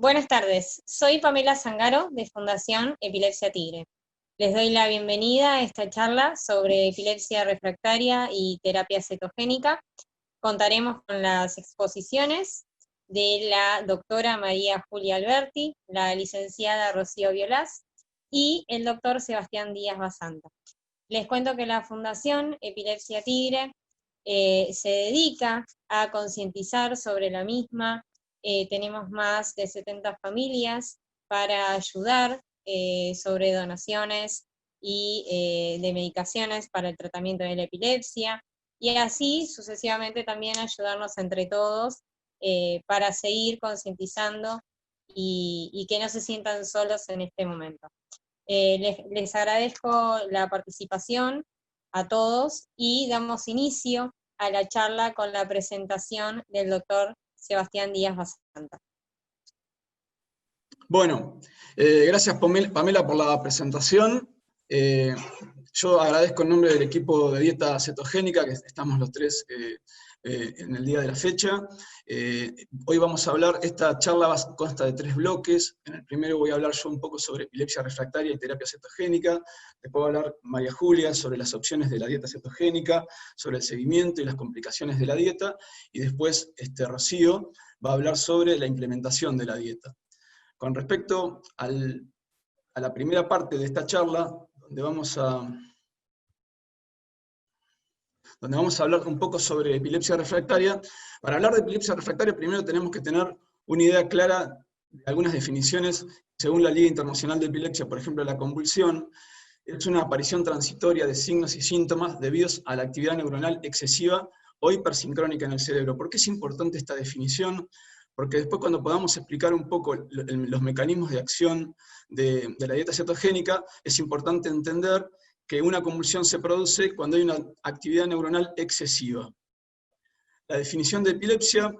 Buenas tardes, soy Pamela Zangaro de Fundación Epilepsia Tigre. Les doy la bienvenida a esta charla sobre epilepsia refractaria y terapia cetogénica. Contaremos con las exposiciones de la doctora María Julia Alberti, la licenciada Rocío Violás y el doctor Sebastián Díaz Basanta. Les cuento que la Fundación Epilepsia Tigre se dedica a concientizar sobre la misma. Tenemos más de 70 familias para ayudar sobre donaciones y de medicaciones para el tratamiento de la epilepsia, y así sucesivamente también ayudarnos entre todos para seguir concientizando y que no se sientan solos en este momento. Les agradezco la participación a todos y damos inicio a la charla con la presentación del doctor Sebastián Díaz Basanta. Bueno, gracias Pamela por la presentación. Yo agradezco en nombre del equipo de dieta cetogénica, que estamos los tres en el día de la fecha. Hoy vamos a hablar, esta charla consta de 3 bloques. En el primero voy a hablar yo un poco sobre epilepsia refractaria y terapia cetogénica. Después va a hablar María Julia sobre las opciones de la dieta cetogénica, sobre el seguimiento y las complicaciones de la dieta. Y después Rocío va a hablar sobre la implementación de la dieta. Con respecto a la primera parte de esta charla, donde vamos a hablar un poco sobre epilepsia refractaria. Para hablar de epilepsia refractaria, primero tenemos que tener una idea clara de algunas definiciones. Según la Liga Internacional de Epilepsia, por ejemplo, la convulsión es una aparición transitoria de signos y síntomas debidos a la actividad neuronal excesiva o hipersincrónica en el cerebro. ¿Por qué es importante esta definición? Porque después, cuando podamos explicar un poco los mecanismos de acción de la dieta cetogénica, es importante entender que una convulsión se produce cuando hay una actividad neuronal excesiva. La definición de epilepsia,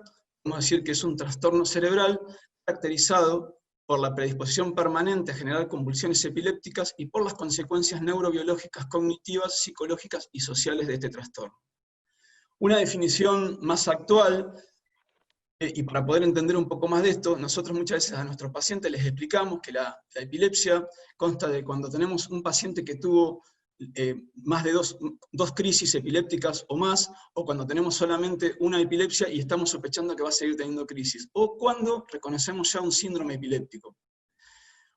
vamos a decir que es un trastorno cerebral caracterizado por la predisposición permanente a generar convulsiones epilépticas y por las consecuencias neurobiológicas, cognitivas, psicológicas y sociales de este trastorno. Una definición más actual, y para poder entender un poco más de esto, nosotros muchas veces a nuestros pacientes les explicamos que la epilepsia consta de cuando tenemos un paciente que tuvo más de dos crisis epilépticas o más, o cuando tenemos solamente una epilepsia y estamos sospechando que va a seguir teniendo crisis, o cuando reconocemos ya un síndrome epiléptico.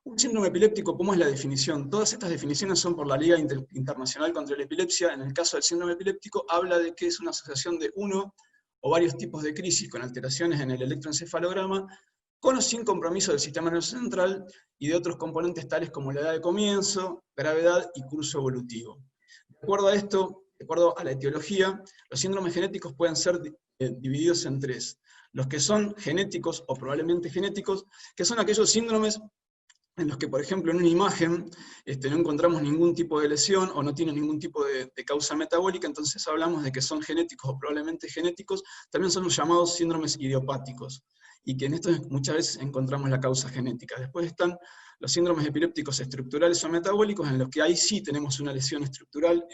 Un síndrome epiléptico, ¿cómo es la definición? Todas estas definiciones son por la Liga Internacional contra la Epilepsia. En el caso del síndrome epiléptico, habla de que es una asociación de uno o varios tipos de crisis con alteraciones en el electroencefalograma, con o sin compromiso del sistema nervioso central y de otros componentes tales como la edad de comienzo, gravedad y curso evolutivo. De acuerdo a esto, de acuerdo a la etiología, los síndromes genéticos pueden ser divididos en 3. Los que son genéticos o probablemente genéticos, que son aquellos síndromes en los que, por ejemplo, en una imagen no encontramos ningún tipo de lesión o no tiene ningún tipo de causa metabólica, entonces hablamos de que son genéticos o probablemente genéticos. También son los llamados síndromes idiopáticos, y que en estos muchas veces encontramos la causa genética. Después están los síndromes epilépticos estructurales o metabólicos, en los que ahí sí tenemos una lesión estructural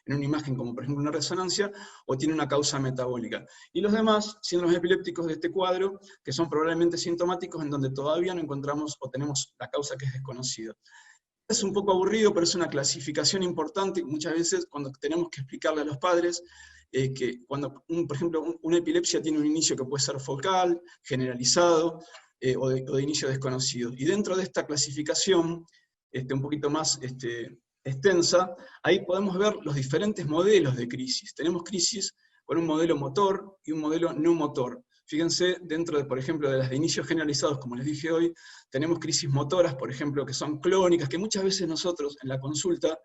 en una imagen, como por ejemplo una resonancia, o tiene una causa metabólica. Y los demás síndromes epilépticos de este cuadro, que son probablemente sintomáticos, en donde todavía no encontramos o tenemos la causa que es desconocida. Es un poco aburrido, pero es una clasificación importante. Muchas veces cuando tenemos que explicarle a los padres que cuando, por ejemplo, una epilepsia tiene un inicio que puede ser focal, generalizado, o de inicio desconocido. Y dentro de esta clasificación, un poquito más extensa, ahí podemos ver los diferentes modelos de crisis. Tenemos crisis con un modelo motor y un modelo no motor. Fíjense, dentro de, por ejemplo, de las de inicios generalizados, como les dije hoy, tenemos crisis motoras, por ejemplo, que son clónicas, que muchas veces nosotros en la consulta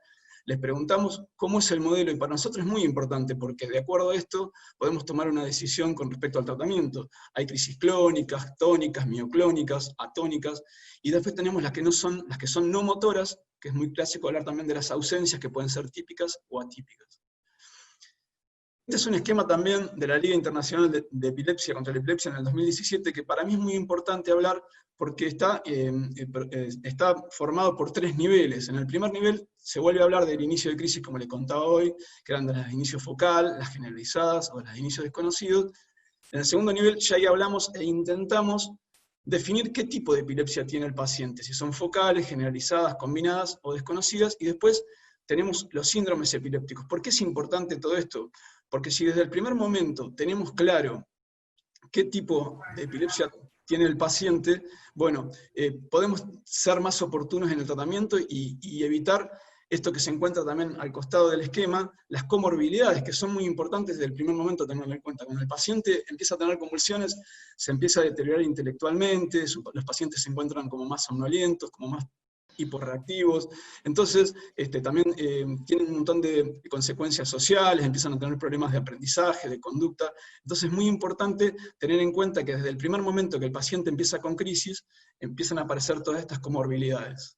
les preguntamos cómo es el modelo, y para nosotros es muy importante, porque de acuerdo a esto podemos tomar una decisión con respecto al tratamiento. Hay crisis clónicas, tónicas, mioclónicas, atónicas, y después tenemos las que son no motoras, que es muy clásico hablar también de las ausencias, que pueden ser típicas o atípicas. Este es un esquema también de la Liga Internacional de Epilepsia contra la Epilepsia en el 2017, que para mí es muy importante hablar, porque está formado por 3 niveles. En el primer nivel se vuelve a hablar del inicio de crisis, como les contaba hoy, que eran de las de inicio focal, las generalizadas o las de inicio desconocidos. En el segundo nivel ya ahí hablamos e intentamos definir qué tipo de epilepsia tiene el paciente, si son focales, generalizadas, combinadas o desconocidas, y después tenemos los síndromes epilépticos. ¿Por qué es importante todo esto? Porque si desde el primer momento tenemos claro qué tipo de epilepsia tiene el paciente, bueno, podemos ser más oportunos en el tratamiento y evitar esto que se encuentra también al costado del esquema, las comorbilidades, que son muy importantes desde el primer momento tenerlo en cuenta. Cuando el paciente empieza a tener convulsiones, se empieza a deteriorar intelectualmente, los pacientes se encuentran como más somnolientos, como más hiporreactivos, entonces también tienen un montón de consecuencias sociales, empiezan a tener problemas de aprendizaje, de conducta, entonces es muy importante tener en cuenta que desde el primer momento que el paciente empieza con crisis, empiezan a aparecer todas estas comorbilidades.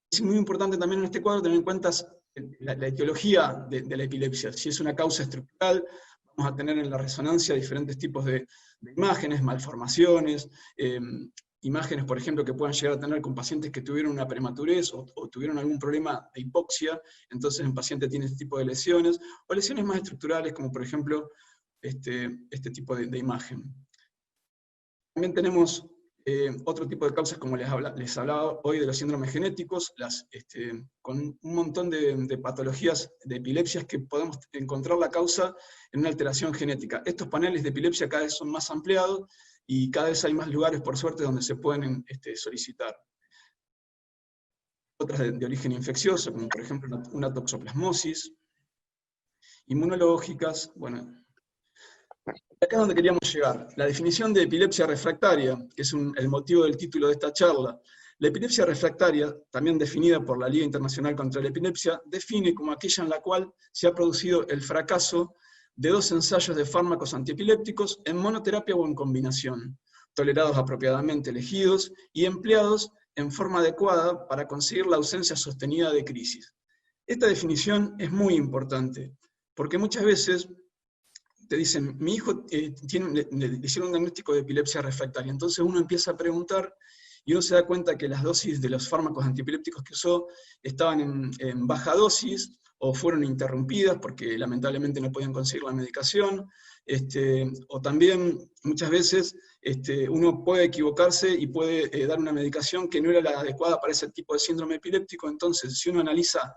Es muy importante también en este cuadro tener en cuenta la etiología de la epilepsia, si es una causa estructural, vamos a tener en la resonancia diferentes tipos de imágenes, malformaciones, imágenes, por ejemplo, que puedan llegar a tener con pacientes que tuvieron una prematurez o tuvieron algún problema de hipoxia, entonces el paciente tiene este tipo de lesiones, o lesiones más estructurales, como por ejemplo este tipo de imagen. También tenemos otro tipo de causas, como les hablaba hoy, de los síndromes genéticos, con un montón de patologías de epilepsias que podemos encontrar la causa en una alteración genética. Estos paneles de epilepsia cada vez son más ampliados, y cada vez hay más lugares, por suerte, donde se pueden solicitar. Otras de origen infeccioso, como por ejemplo una toxoplasmosis, inmunológicas, bueno. Acá es donde queríamos llegar. La definición de epilepsia refractaria, que es el motivo del título de esta charla. La epilepsia refractaria, también definida por la Liga Internacional contra la Epilepsia, define como aquella en la cual se ha producido el fracaso de 2 ensayos de fármacos antiepilépticos en monoterapia o en combinación, tolerados apropiadamente elegidos y empleados en forma adecuada para conseguir la ausencia sostenida de crisis. Esta definición es muy importante, porque muchas veces te dicen, mi hijo le hicieron un diagnóstico de epilepsia refractaria, entonces uno empieza a preguntar y uno se da cuenta que las dosis de los fármacos antiepilépticos que usó estaban en baja dosis, o fueron interrumpidas porque lamentablemente no podían conseguir la medicación, o también muchas veces uno puede equivocarse y puede dar una medicación que no era la adecuada para ese tipo de síndrome epiléptico. Entonces, si uno analiza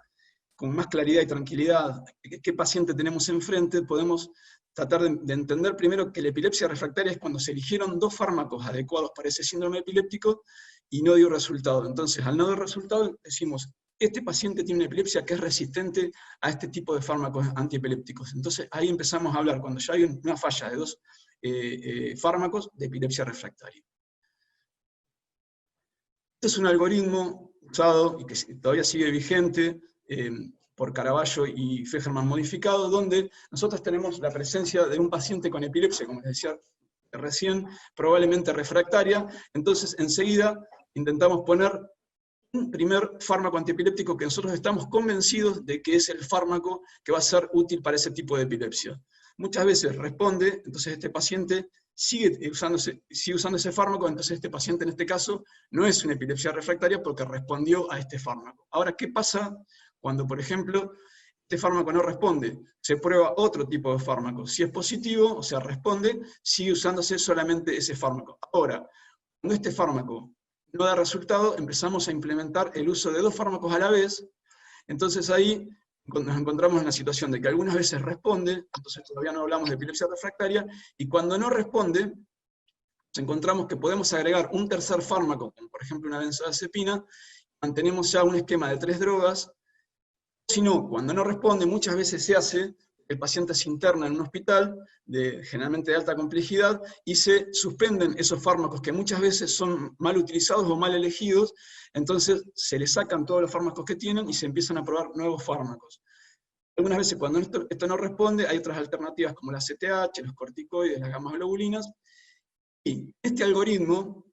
con más claridad y tranquilidad qué paciente tenemos enfrente, podemos tratar de entender primero que la epilepsia refractaria es cuando se eligieron 2 fármacos adecuados para ese síndrome epiléptico y no dio resultado. Entonces, al no dar resultado, decimos, este paciente tiene una epilepsia que es resistente a este tipo de fármacos antiepilépticos. Entonces ahí empezamos a hablar, cuando ya hay una falla de 2 fármacos, de epilepsia refractaria. Este es un algoritmo usado y que todavía sigue vigente por Caraballo y Fejerman modificado, donde nosotros tenemos la presencia de un paciente con epilepsia, como les decía recién, probablemente refractaria. Entonces enseguida intentamos poner un primer fármaco antiepiléptico que nosotros estamos convencidos de que es el fármaco que va a ser útil para ese tipo de epilepsia. Muchas veces responde, entonces este paciente sigue usando ese fármaco, entonces este paciente en este caso no es una epilepsia refractaria porque respondió a este fármaco. Ahora, ¿qué pasa cuando, por ejemplo, este fármaco no responde? Se prueba otro tipo de fármaco. Si es positivo, o sea, responde, sigue usándose solamente ese fármaco. Ahora, cuando este fármaco no da resultado, empezamos a implementar el uso de 2 fármacos a la vez, entonces ahí nos encontramos en la situación de que algunas veces responde, entonces todavía no hablamos de epilepsia refractaria, y cuando no responde, nos encontramos que podemos agregar un tercer fármaco, como por ejemplo una benzodiazepina, mantenemos ya un esquema de 3 drogas, si no, cuando no responde, muchas veces se hace, el paciente se interna en un hospital, generalmente de alta complejidad, y se suspenden esos fármacos que muchas veces son mal utilizados o mal elegidos, entonces se le sacan todos los fármacos que tienen y se empiezan a probar nuevos fármacos. Algunas veces cuando esto no responde, hay otras alternativas como la CTH, los corticoides, las gamas globulinas, y este algoritmo,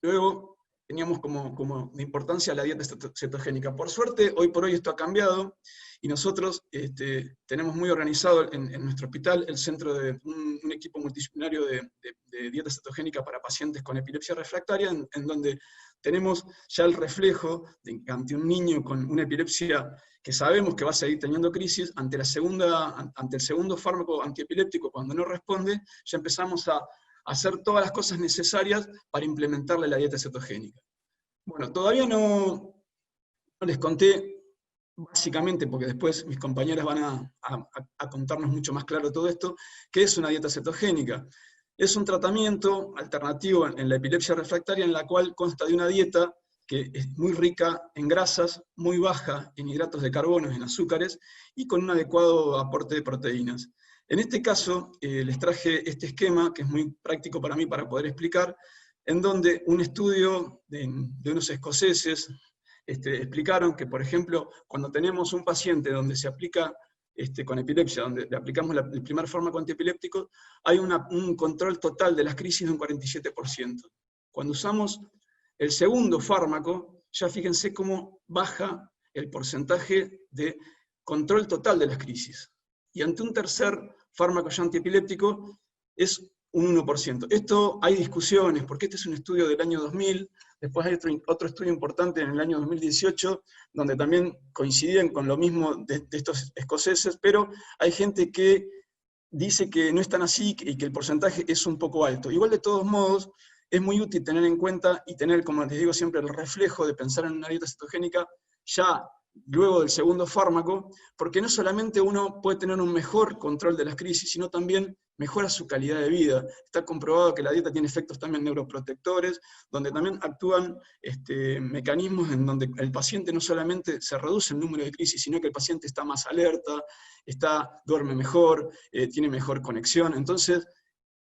luego teníamos como de importancia la dieta cetogénica. Por suerte, hoy por hoy esto ha cambiado, y nosotros tenemos muy organizado en nuestro hospital el centro de un equipo multidisciplinario de dieta cetogénica para pacientes con epilepsia refractaria, en donde tenemos ya el reflejo de que ante un niño con una epilepsia que sabemos que va a seguir teniendo crisis, ante el segundo fármaco antiepiléptico, cuando no responde, ya empezamos a hacer todas las cosas necesarias para implementarle la dieta cetogénica. Bueno, todavía no les conté, básicamente, porque después mis compañeras van a contarnos mucho más claro todo esto, ¿qué es una dieta cetogénica? Es un tratamiento alternativo en la epilepsia refractaria en la cual consta de una dieta que es muy rica en grasas, muy baja en hidratos de carbono, en azúcares, y con un adecuado aporte de proteínas. En este caso, les traje este esquema, que es muy práctico para mí para poder explicar, en donde un estudio de unos escoceses explicaron que, por ejemplo, cuando tenemos un paciente donde se aplica con epilepsia, donde le aplicamos el primer fármaco antiepiléptico, hay un control total de las crisis de un 47%. Cuando usamos el segundo fármaco, ya fíjense cómo baja el porcentaje de control total de las crisis. Y ante un tercer fármaco ya antiepiléptico es un 1%. Esto hay discusiones, porque este es un estudio del año 2000, después hay otro estudio importante en el año 2018, donde también coincidían con lo mismo de estos escoceses, pero hay gente que dice que no es tan así y que el porcentaje es un poco alto. Igual de todos modos, es muy útil tener en cuenta y tener, como les digo siempre, el reflejo de pensar en una dieta cetogénica ya luego del segundo fármaco, porque no solamente uno puede tener un mejor control de las crisis, sino también mejora su calidad de vida. Está comprobado que la dieta tiene efectos también neuroprotectores, donde también actúan mecanismos en donde el paciente no solamente se reduce el número de crisis, sino que el paciente está más alerta, duerme mejor, tiene mejor conexión. Entonces,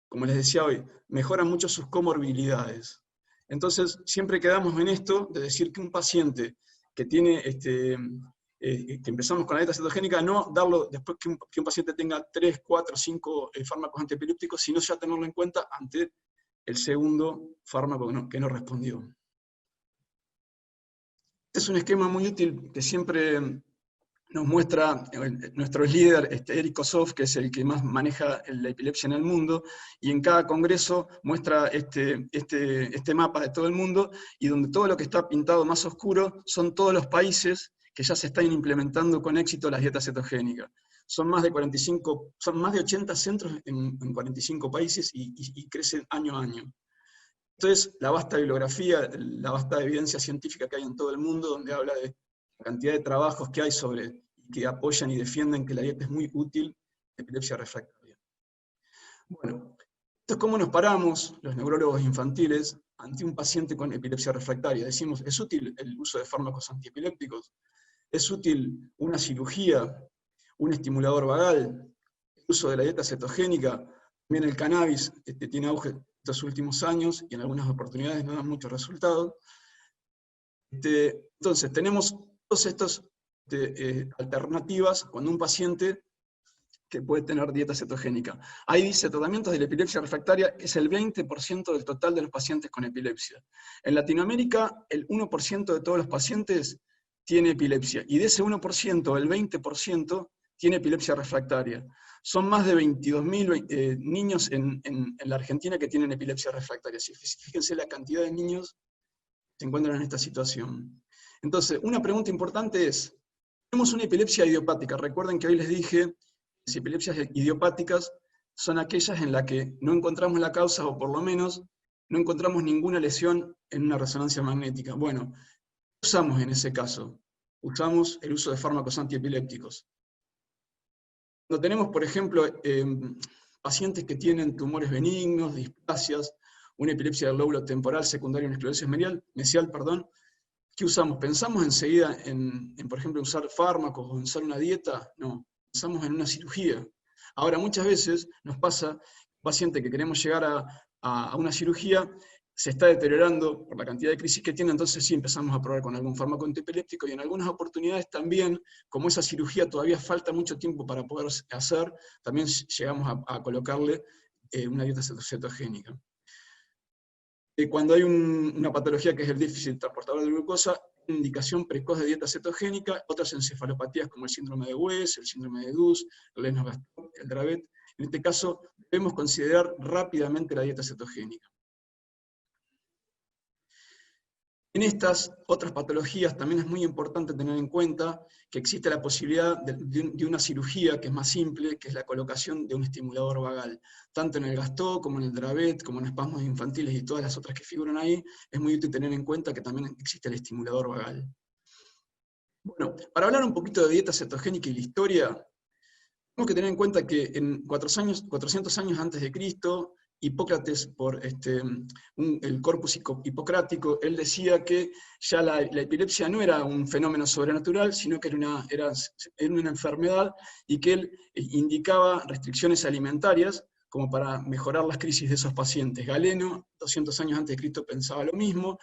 como les decía hoy, mejora mucho sus comorbilidades. Entonces, siempre quedamos en esto de decir que un paciente que tiene, que empezamos con la dieta cetogénica, no darlo después que un paciente tenga 3, 4, 5 fármacos antiepilépticos, sino ya tenerlo en cuenta ante el segundo fármaco que no respondió. Este es un esquema muy útil que siempre nos muestra nuestro líder, Eric Kossoff, que es el que más maneja la epilepsia en el mundo, y en cada congreso muestra este mapa de todo el mundo, y donde todo lo que está pintado más oscuro son todos los países que ya se están implementando con éxito las dietas cetogénicas. Son más de 80 centros en 45 países y crecen año a año. Entonces, la vasta bibliografía, la vasta evidencia científica que hay en todo el mundo, donde habla de la cantidad de trabajos que hay que apoyan y defienden que la dieta es muy útil en epilepsia refractaria. Bueno, esto es cómo nos paramos, los neurólogos infantiles, ante un paciente con epilepsia refractaria. Decimos, ¿es útil el uso de fármacos antiepilépticos? ¿Es útil una cirugía, un estimulador vagal, el uso de la dieta cetogénica? También el cannabis tiene auge estos últimos años y en algunas oportunidades no dan muchos resultados. Entonces, tenemos todas estas alternativas cuando un paciente que puede tener dieta cetogénica. Ahí dice, tratamientos de la epilepsia refractaria es el 20% del total de los pacientes con epilepsia. En Latinoamérica, el 1% de todos los pacientes tiene epilepsia, y de ese 1%, el 20% tiene epilepsia refractaria. Son más de 22.000 niños en la Argentina que tienen epilepsia refractaria. Fíjense la cantidad de niños que se encuentran en esta situación. Entonces, una pregunta importante es, tenemos una epilepsia idiopática. Recuerden que hoy les dije, las epilepsias idiopáticas son aquellas en las que no encontramos la causa, o por lo menos no encontramos ninguna lesión en una resonancia magnética. Bueno, ¿qué usamos en ese caso? Usamos el uso de fármacos antiepilépticos. Cuando tenemos, por ejemplo, pacientes que tienen tumores benignos, displasias, una epilepsia del lóbulo temporal secundaria, una esclerosis mesial, ¿qué usamos? ¿Pensamos enseguida en, por ejemplo, usar fármacos o en usar una dieta? No, pensamos en una cirugía. Ahora, muchas veces nos pasa, un paciente que queremos llegar a una cirugía, se está deteriorando por la cantidad de crisis que tiene, entonces sí empezamos a probar con algún fármaco antiepiléptico, y en algunas oportunidades también, como esa cirugía todavía falta mucho tiempo para poder hacer, también llegamos a colocarle una dieta cetogénica. Cuando hay una patología que es el déficit transportador de glucosa, indicación precoz de dieta cetogénica, otras encefalopatías como el síndrome de West, el síndrome de Dus, el Lennox-Gastaut, el Dravet. En este caso, debemos considerar rápidamente la dieta cetogénica. En estas otras patologías también es muy importante tener en cuenta que existe la posibilidad de una cirugía que es más simple, que es la colocación de un estimulador vagal. Tanto en el Gastaut, como en el Dravet, como en espasmos infantiles y todas las otras que figuran ahí, es muy útil tener en cuenta que también existe el estimulador vagal. Bueno, para hablar un poquito de dieta cetogénica y la historia, tenemos que tener en cuenta que en 400 años antes de Cristo, Hipócrates, por el corpus hipocrático, él decía que ya la epilepsia no era un fenómeno sobrenatural, sino que era una enfermedad, y que él indicaba restricciones alimentarias como para mejorar las crisis de esos pacientes. Galeno, 200 años antes de Cristo, pensaba lo mismo.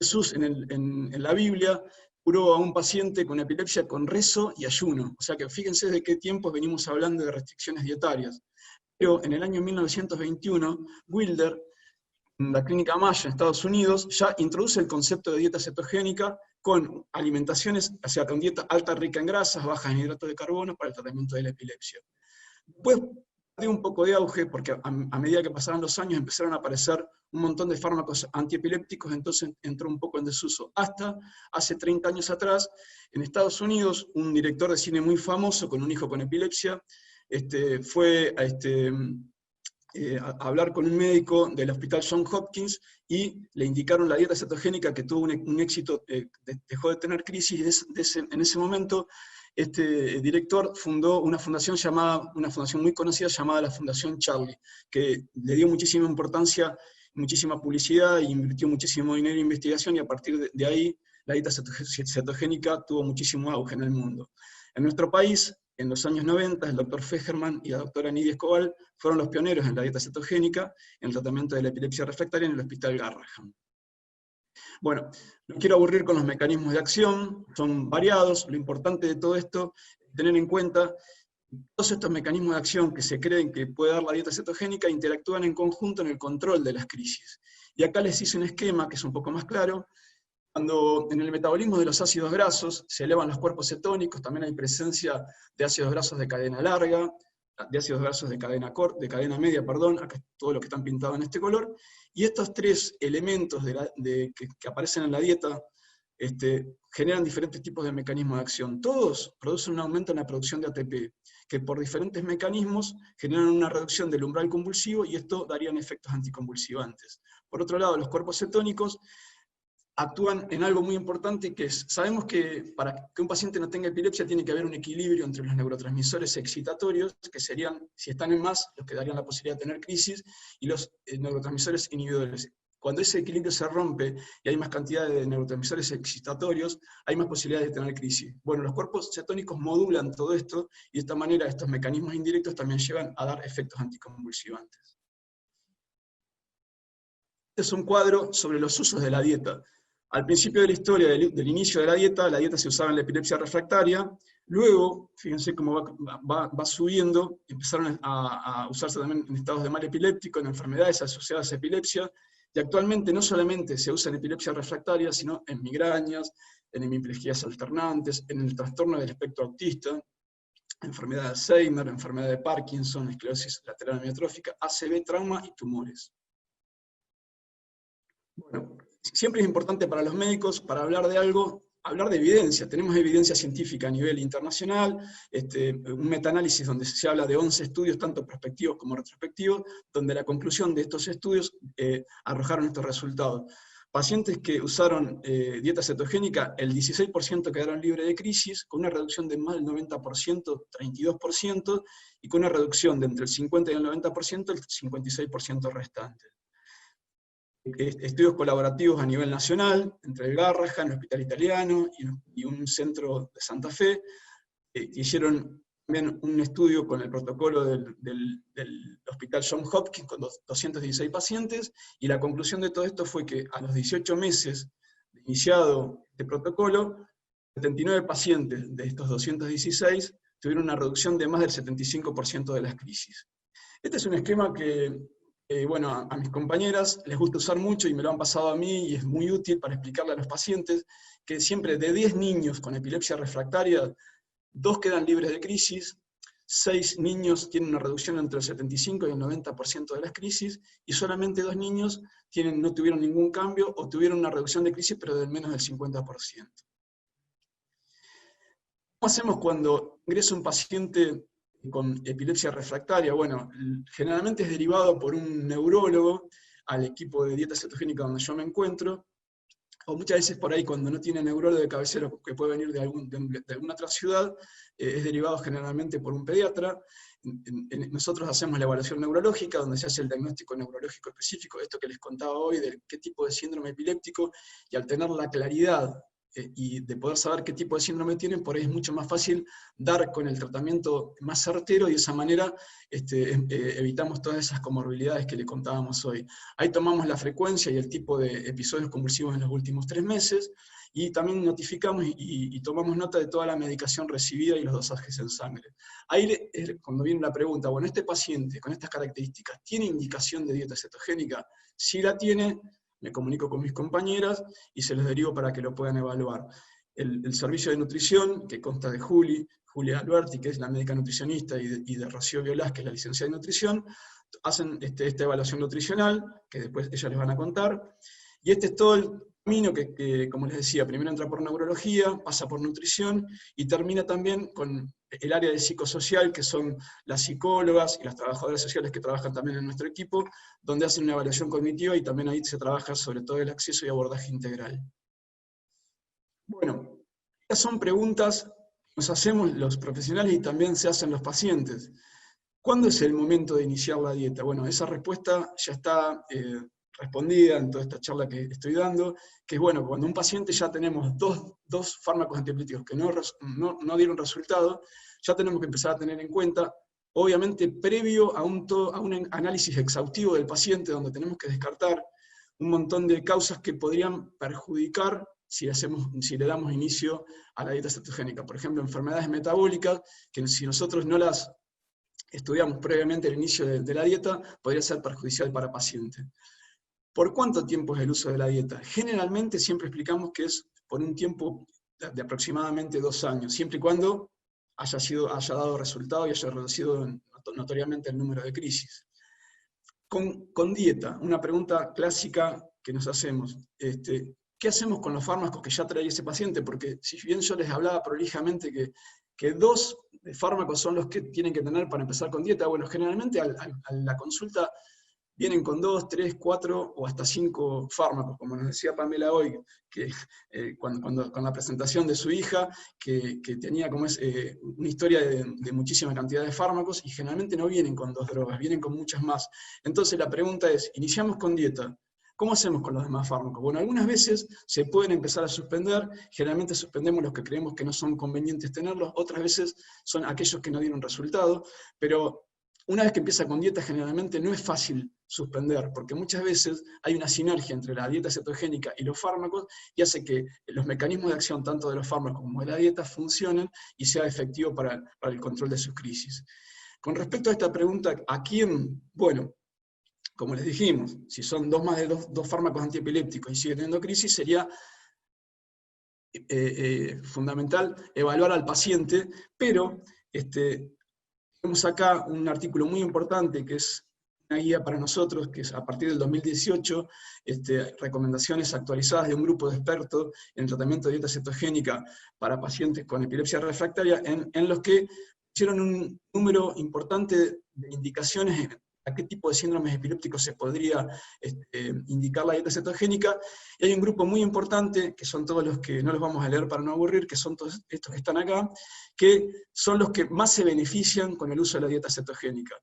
Jesús en la Biblia curó a un paciente con epilepsia con rezo y ayuno. O sea que fíjense de qué tiempos venimos hablando de restricciones dietarias. Pero en el año 1921, Wilder, en la Clínica Mayo en Estados Unidos, ya introduce el concepto de dieta cetogénica con alimentaciones, o sea, con dieta alta rica en grasas, bajas en hidratos de carbono para el tratamiento de la epilepsia. Después dio un poco de auge porque a medida que pasaban los años empezaron a aparecer un montón de fármacos antiepilépticos, entonces entró un poco en desuso. Hasta hace 30 años atrás, en Estados Unidos, un director de cine muy famoso con un hijo con epilepsia, fue a hablar con un médico del hospital Johns Hopkins y le indicaron la dieta cetogénica, que tuvo un éxito, dejó de tener crisis, y en ese momento este director fundó una fundación muy conocida llamada la Fundación Charlie, que le dio muchísima importancia, muchísima publicidad, e invirtió muchísimo dinero en investigación, y a partir de ahí la dieta cetogénica tuvo muchísimo auge en el mundo. En nuestro país, en los años 90, el doctor Fejerman y la doctora Nidia Escobar fueron los pioneros en la dieta cetogénica, en el tratamiento de la epilepsia refractaria en el Hospital Garrahan. Bueno, no quiero aburrir con los mecanismos de acción, son variados. Lo importante de todo esto es tener en cuenta que todos estos mecanismos de acción que se creen que puede dar la dieta cetogénica interactúan en conjunto en el control de las crisis. Y acá les hice un esquema que es un poco más claro. Cuando en el metabolismo de los ácidos grasos se elevan los cuerpos cetónicos, también hay presencia de ácidos grasos de cadena larga, de ácidos grasos de cadena media, acá es todo lo que están pintados en este color, y estos tres elementos que aparecen en la dieta generan diferentes tipos de mecanismos de acción. Todos producen un aumento en la producción de ATP, que por diferentes mecanismos generan una reducción del umbral convulsivo, y esto darían efectos anticonvulsivantes. Por otro lado, los cuerpos cetónicos actúan en algo muy importante, que es, sabemos que para que un paciente no tenga epilepsia tiene que haber un equilibrio entre los neurotransmisores excitatorios, que serían, si están en más, los que darían la posibilidad de tener crisis, y los neurotransmisores inhibidores. Cuando ese equilibrio se rompe y hay más cantidad de neurotransmisores excitatorios, hay más posibilidades de tener crisis. Bueno, los cuerpos cetónicos modulan todo esto, y de esta manera estos mecanismos indirectos también llevan a dar efectos anticonvulsivantes. Este es un cuadro sobre los usos de la dieta. Al principio de la historia, del inicio de la dieta se usaba en la epilepsia refractaria. Luego, fíjense cómo va subiendo, empezaron a usarse también en estados de mal epiléptico, en enfermedades asociadas a epilepsia, y actualmente no solamente se usa en epilepsia refractaria, sino en migrañas, en hemiplejías alternantes, en el trastorno del espectro autista, enfermedad de Alzheimer, enfermedad de Parkinson, esclerosis lateral amiotrófica, ACV, trauma y tumores. Bueno, siempre es importante para los médicos, para hablar de algo, hablar de evidencia. Tenemos evidencia científica a nivel internacional, un metaanálisis donde se habla de 11 estudios, tanto prospectivos como retrospectivos, donde la conclusión de estos estudios arrojaron estos resultados. Pacientes que usaron dieta cetogénica, el 16% quedaron libres de crisis, con una reducción de más del 90%, 32%, y con una reducción de entre el 50 y el 90%, el 56% restante. Estudios colaborativos a nivel nacional, entre el Garrahan, el Hospital Italiano y un centro de Santa Fe, hicieron también un estudio con el protocolo del Hospital Johns Hopkins con 216 pacientes, y la conclusión de todo esto fue que a los 18 meses de iniciado este protocolo, 79 pacientes de estos 216 tuvieron una reducción de más del 75% de las crisis. Este es un esquema que bueno, a mis compañeras les gusta usar mucho y me lo han pasado a mí, y es muy útil para explicarle a los pacientes que siempre de 10 niños con epilepsia refractaria, 2 quedan libres de crisis, 6 niños tienen una reducción entre el 75 y el 90% de las crisis, y solamente 2 niños no tuvieron ningún cambio o tuvieron una reducción de crisis, pero del menos del 50%. ¿Cómo hacemos cuando ingresa un paciente con epilepsia refractaria? Bueno, generalmente es derivado por un neurólogo al equipo de dieta cetogénica donde yo me encuentro, o muchas veces por ahí cuando no tiene neurólogo de cabecera que puede venir de alguna otra ciudad, es derivado generalmente por un pediatra. Nosotros hacemos la evaluación neurológica, donde se hace el diagnóstico neurológico específico, esto que les contaba hoy, de qué tipo de síndrome epiléptico, y al tener la claridad y de poder saber qué tipo de síndrome tienen, por ahí es mucho más fácil dar con el tratamiento más certero, y de esa manera evitamos todas esas comorbilidades que le contábamos hoy. Ahí tomamos la frecuencia y el tipo de episodios convulsivos en los últimos 3 meses, y también notificamos y tomamos nota de toda la medicación recibida y los dosajes en sangre. Ahí es cuando viene la pregunta, bueno, este paciente con estas características, ¿tiene indicación de dieta cetogénica? Si la tiene, me comunico con mis compañeras y se los derivo para que lo puedan evaluar. El servicio de nutrición, que consta de Julia Alberti, que es la médica nutricionista, y de Rocío Violás, que es la licenciada en nutrición, hacen esta evaluación nutricional, que después ellas les van a contar, y este es todo el camino que, como les decía, primero entra por neurología, pasa por nutrición, y termina también con el área de psicosocial, que son las psicólogas y las trabajadoras sociales que trabajan también en nuestro equipo, donde hacen una evaluación cognitiva, y también ahí se trabaja sobre todo el acceso y abordaje integral. Bueno, estas son preguntas que nos hacemos los profesionales y también se hacen los pacientes. ¿Cuándo es el momento de iniciar la dieta? Bueno, esa respuesta ya está respondida en toda esta charla que estoy dando, que es, bueno, cuando un paciente ya tenemos dos fármacos antiepilépticos que no dieron resultado, ya tenemos que empezar a tener en cuenta, obviamente previo a un análisis exhaustivo del paciente, donde tenemos que descartar un montón de causas que podrían perjudicar si le damos inicio a la dieta cetogénica. Por ejemplo, enfermedades metabólicas, que si nosotros no las estudiamos previamente al inicio de la dieta, podría ser perjudicial para el paciente. ¿Por cuánto tiempo es el uso de la dieta? Generalmente siempre explicamos que es por un tiempo de aproximadamente 2 años, siempre y cuando haya dado resultado y haya reducido notoriamente el número de crisis. Con dieta, una pregunta clásica que nos hacemos, ¿qué hacemos con los fármacos que ya trae ese paciente? Porque si bien yo les hablaba prolijamente que 2 fármacos son los que tienen que tener para empezar con dieta, bueno, generalmente a la consulta vienen con 2, 3, 4 o hasta 5 fármacos, como nos decía Pamela hoy, que con la presentación de su hija, que tenía como una historia de muchísima cantidad de fármacos, y generalmente no vienen con 2 drogas, vienen con muchas más. Entonces la pregunta es, iniciamos con dieta, ¿cómo hacemos con los demás fármacos? Bueno, algunas veces se pueden empezar a suspender, generalmente suspendemos los que creemos que no son convenientes tenerlos, otras veces son aquellos que no dieron resultado, pero una vez que empieza con dieta generalmente no es fácil suspender, porque muchas veces hay una sinergia entre la dieta cetogénica y los fármacos, y hace que los mecanismos de acción tanto de los fármacos como de la dieta funcionen y sea efectivo para el control de sus crisis. Con respecto a esta pregunta, ¿a quién? Bueno, como les dijimos, si son más de dos fármacos antiepilépticos y sigue teniendo crisis, sería fundamental evaluar al paciente, pero tenemos acá un artículo muy importante que es una guía para nosotros, que es a partir del 2018, recomendaciones actualizadas de un grupo de expertos en tratamiento de dieta cetogénica para pacientes con epilepsia refractaria, en los que hicieron un número importante de indicaciones a qué tipo de síndromes epilépticos se podría indicar la dieta cetogénica, y hay un grupo muy importante, que son todos los que no los vamos a leer para no aburrir, que son todos estos que están acá, que son los que más se benefician con el uso de la dieta cetogénica,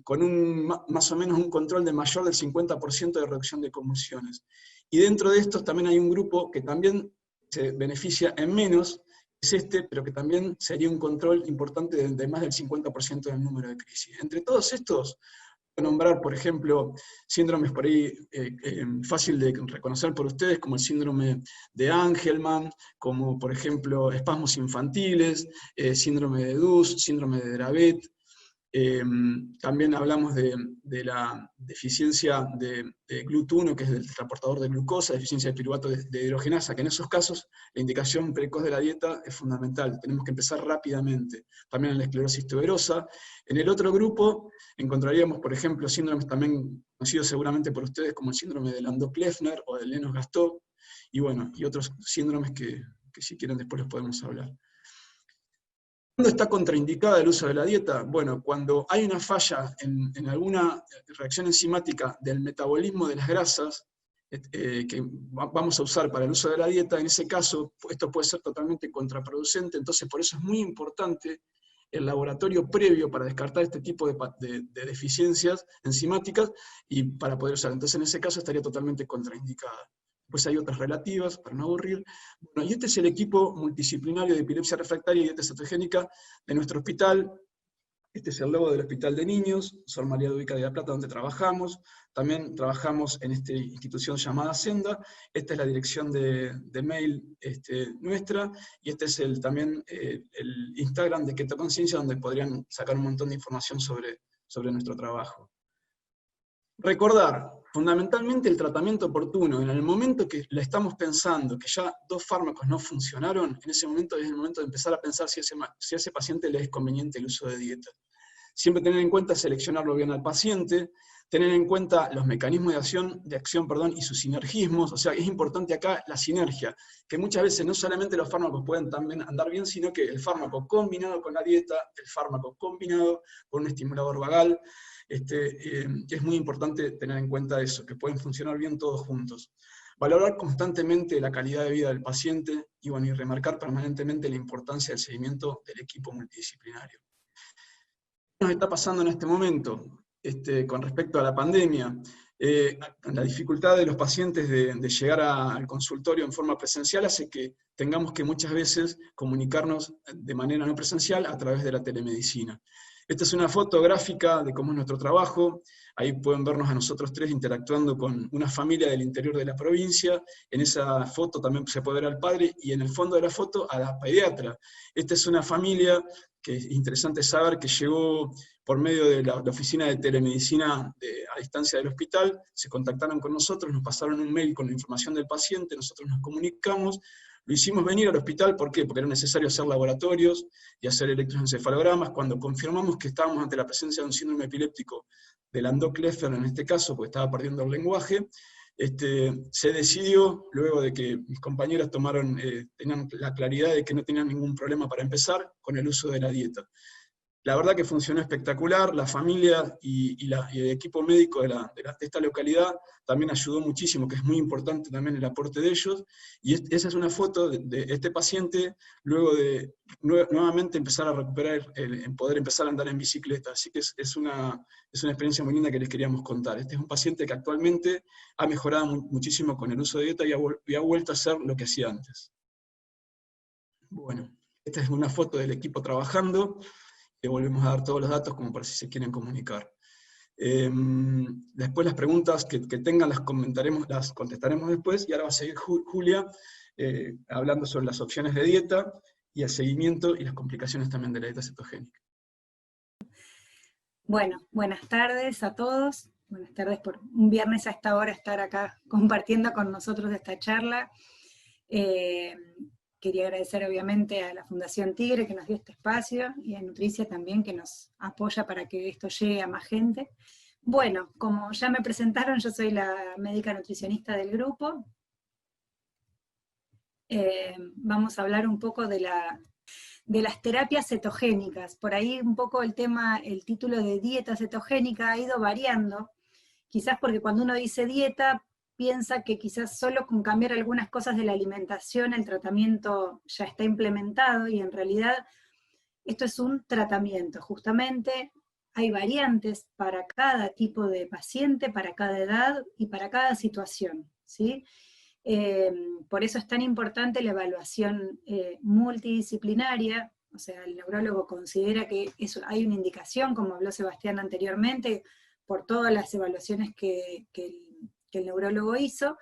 con más o menos un control de mayor del 50% de reducción de convulsiones. Y dentro de estos también hay un grupo que también se beneficia en menos, es pero que también sería un control importante de más del 50% del número de crisis. Entre todos estos, voy a nombrar, por ejemplo, síndromes por ahí fácil de reconocer por ustedes, como el síndrome de Angelman, como por ejemplo espasmos infantiles, síndrome de Dus, síndrome de Dravet, También hablamos de la deficiencia de GLUT1, que es el transportador de glucosa, deficiencia de piruvato de hidrogenasa, que en esos casos la indicación precoz de la dieta es fundamental, tenemos que empezar rápidamente. También en la esclerosis tuberosa. En el otro grupo encontraríamos, por ejemplo, síndromes también conocidos seguramente por ustedes como el síndrome de Landau-Kleffner o de Lennox-Gastaut, y bueno, y otros síndromes que si quieren después los podemos hablar. ¿Cuándo está contraindicada el uso de la dieta? Bueno, cuando hay una falla en alguna reacción enzimática del metabolismo de las grasas que vamos a usar para el uso de la dieta, en ese caso esto puede ser totalmente contraproducente, entonces por eso es muy importante el laboratorio previo para descartar este tipo de deficiencias enzimáticas y para poder usar. Entonces en ese caso estaría totalmente contraindicada. Pues hay otras relativas, para no aburrir. Bueno, y este es el equipo multidisciplinario de epilepsia refractaria y dieta cetogénica de nuestro hospital. Este es el logo del Hospital de Niños, Sor María de Ubica de la Plata, donde trabajamos. También trabajamos en esta institución llamada Senda. Esta es la dirección de mail nuestra, y este es también el Instagram de Keto Conciencia, donde podrían sacar un montón de información sobre nuestro trabajo. Recordar, fundamentalmente el tratamiento oportuno. En el momento que la estamos pensando, que ya 2 fármacos no funcionaron, en ese momento es el momento de empezar a pensar si a ese paciente le es conveniente el uso de dieta. Siempre tener en cuenta seleccionarlo bien al paciente, tener en cuenta los mecanismos de acción y sus sinergismos. O sea, es importante acá la sinergia, que muchas veces no solamente los fármacos pueden también andar bien, sino que el fármaco combinado con la dieta, el fármaco combinado con un estimulador vagal, es muy importante tener en cuenta eso, que pueden funcionar bien todos juntos. Valorar constantemente la calidad de vida del paciente y remarcar permanentemente la importancia del seguimiento del equipo multidisciplinario. ¿Qué nos está pasando en este momento con respecto a la pandemia? La dificultad de los pacientes de llegar al consultorio en forma presencial hace que tengamos que muchas veces comunicarnos de manera no presencial a través de la telemedicina. Esta es una fotográfica de cómo es nuestro trabajo. Ahí pueden vernos a nosotros 3 interactuando con una familia del interior de la provincia. En esa foto también se puede ver al padre, y en el fondo de la foto a la pediatra. Esta es una familia que es interesante saber que llegó por medio de la oficina de telemedicina a distancia del hospital, se contactaron con nosotros, nos pasaron un mail con la información del paciente, nosotros nos comunicamos, lo hicimos venir al hospital. ¿Por qué? Porque era necesario hacer laboratorios y hacer electroencefalogramas. Cuando confirmamos que estábamos ante la presencia de un síndrome epiléptico de Landau-Kleffner en este caso, porque estaba perdiendo el lenguaje, se decidió, luego de que mis compañeras tenían la claridad de que no tenían ningún problema para empezar, con el uso de la dieta. La verdad que funcionó espectacular, la familia y el equipo médico de esta localidad también ayudó muchísimo, que es muy importante también el aporte de ellos, y esa es una foto de este paciente luego de nuevamente empezar a recuperar, en poder empezar a andar en bicicleta, así que es una experiencia muy linda que les queríamos contar. Este es un paciente que actualmente ha mejorado muchísimo con el uso de dieta y ha vuelto a hacer lo que hacía antes. Bueno, esta es una foto del equipo trabajando. Le volvemos a dar todos los datos como para si se quieren comunicar. Después las preguntas que tengan las contestaremos después, y ahora va a seguir Julia hablando sobre las opciones de dieta y el seguimiento y las complicaciones también de la dieta cetogénica. Bueno, buenas tardes a todos. Buenas tardes por un viernes a esta hora estar acá compartiendo con nosotros esta charla. Quería agradecer obviamente a la Fundación Tigre que nos dio este espacio, y a Nutricia también, que nos apoya para que esto llegue a más gente. Bueno, como ya me presentaron, yo soy la médica nutricionista del grupo. Vamos a hablar un poco de las terapias cetogénicas. Por ahí un poco el título de dieta cetogénica ha ido variando, quizás porque cuando uno dice dieta, piensa que quizás solo con cambiar algunas cosas de la alimentación el tratamiento ya está implementado, y en realidad esto es un tratamiento. Justamente hay variantes para cada tipo de paciente, para cada edad y para cada situación, ¿sí? Por eso es tan importante la evaluación multidisciplinaria. O sea, el neurólogo considera que hay una indicación, como habló Sebastián anteriormente, por todas las evaluaciones que el neurólogo hizo,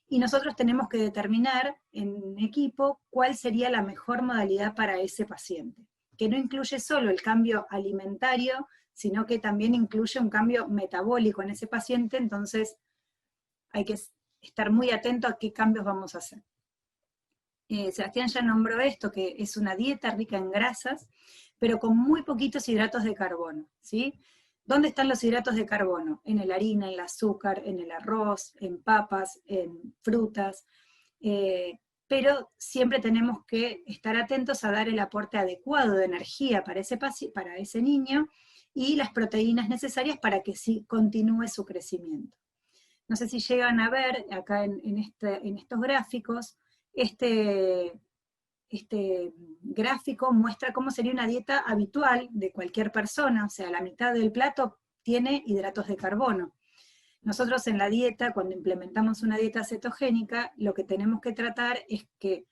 y nosotros tenemos que determinar en equipo cuál sería la mejor modalidad para ese paciente. que no incluye solo el cambio alimentario, sino que también incluye un cambio metabólico en ese paciente, entonces hay que estar muy atento a qué cambios vamos a hacer. Sebastián ya nombró esto, que es una dieta rica en grasas, pero con muy poquitos hidratos de carbono, ¿sí? ¿Dónde están los hidratos de carbono? En la harina, en el azúcar, en el arroz, en papas, en frutas, pero siempre tenemos que estar atentos a dar el aporte adecuado de energía para ese niño y las proteínas necesarias para que sí continúe su crecimiento. No sé si llegan a ver acá en estos gráficos, este gráfico muestra cómo sería una dieta habitual de cualquier persona, o sea, la mitad del plato tiene hidratos de carbono. Nosotros en la dieta, cuando implementamos una dieta cetogénica, lo que tenemos que tratar es que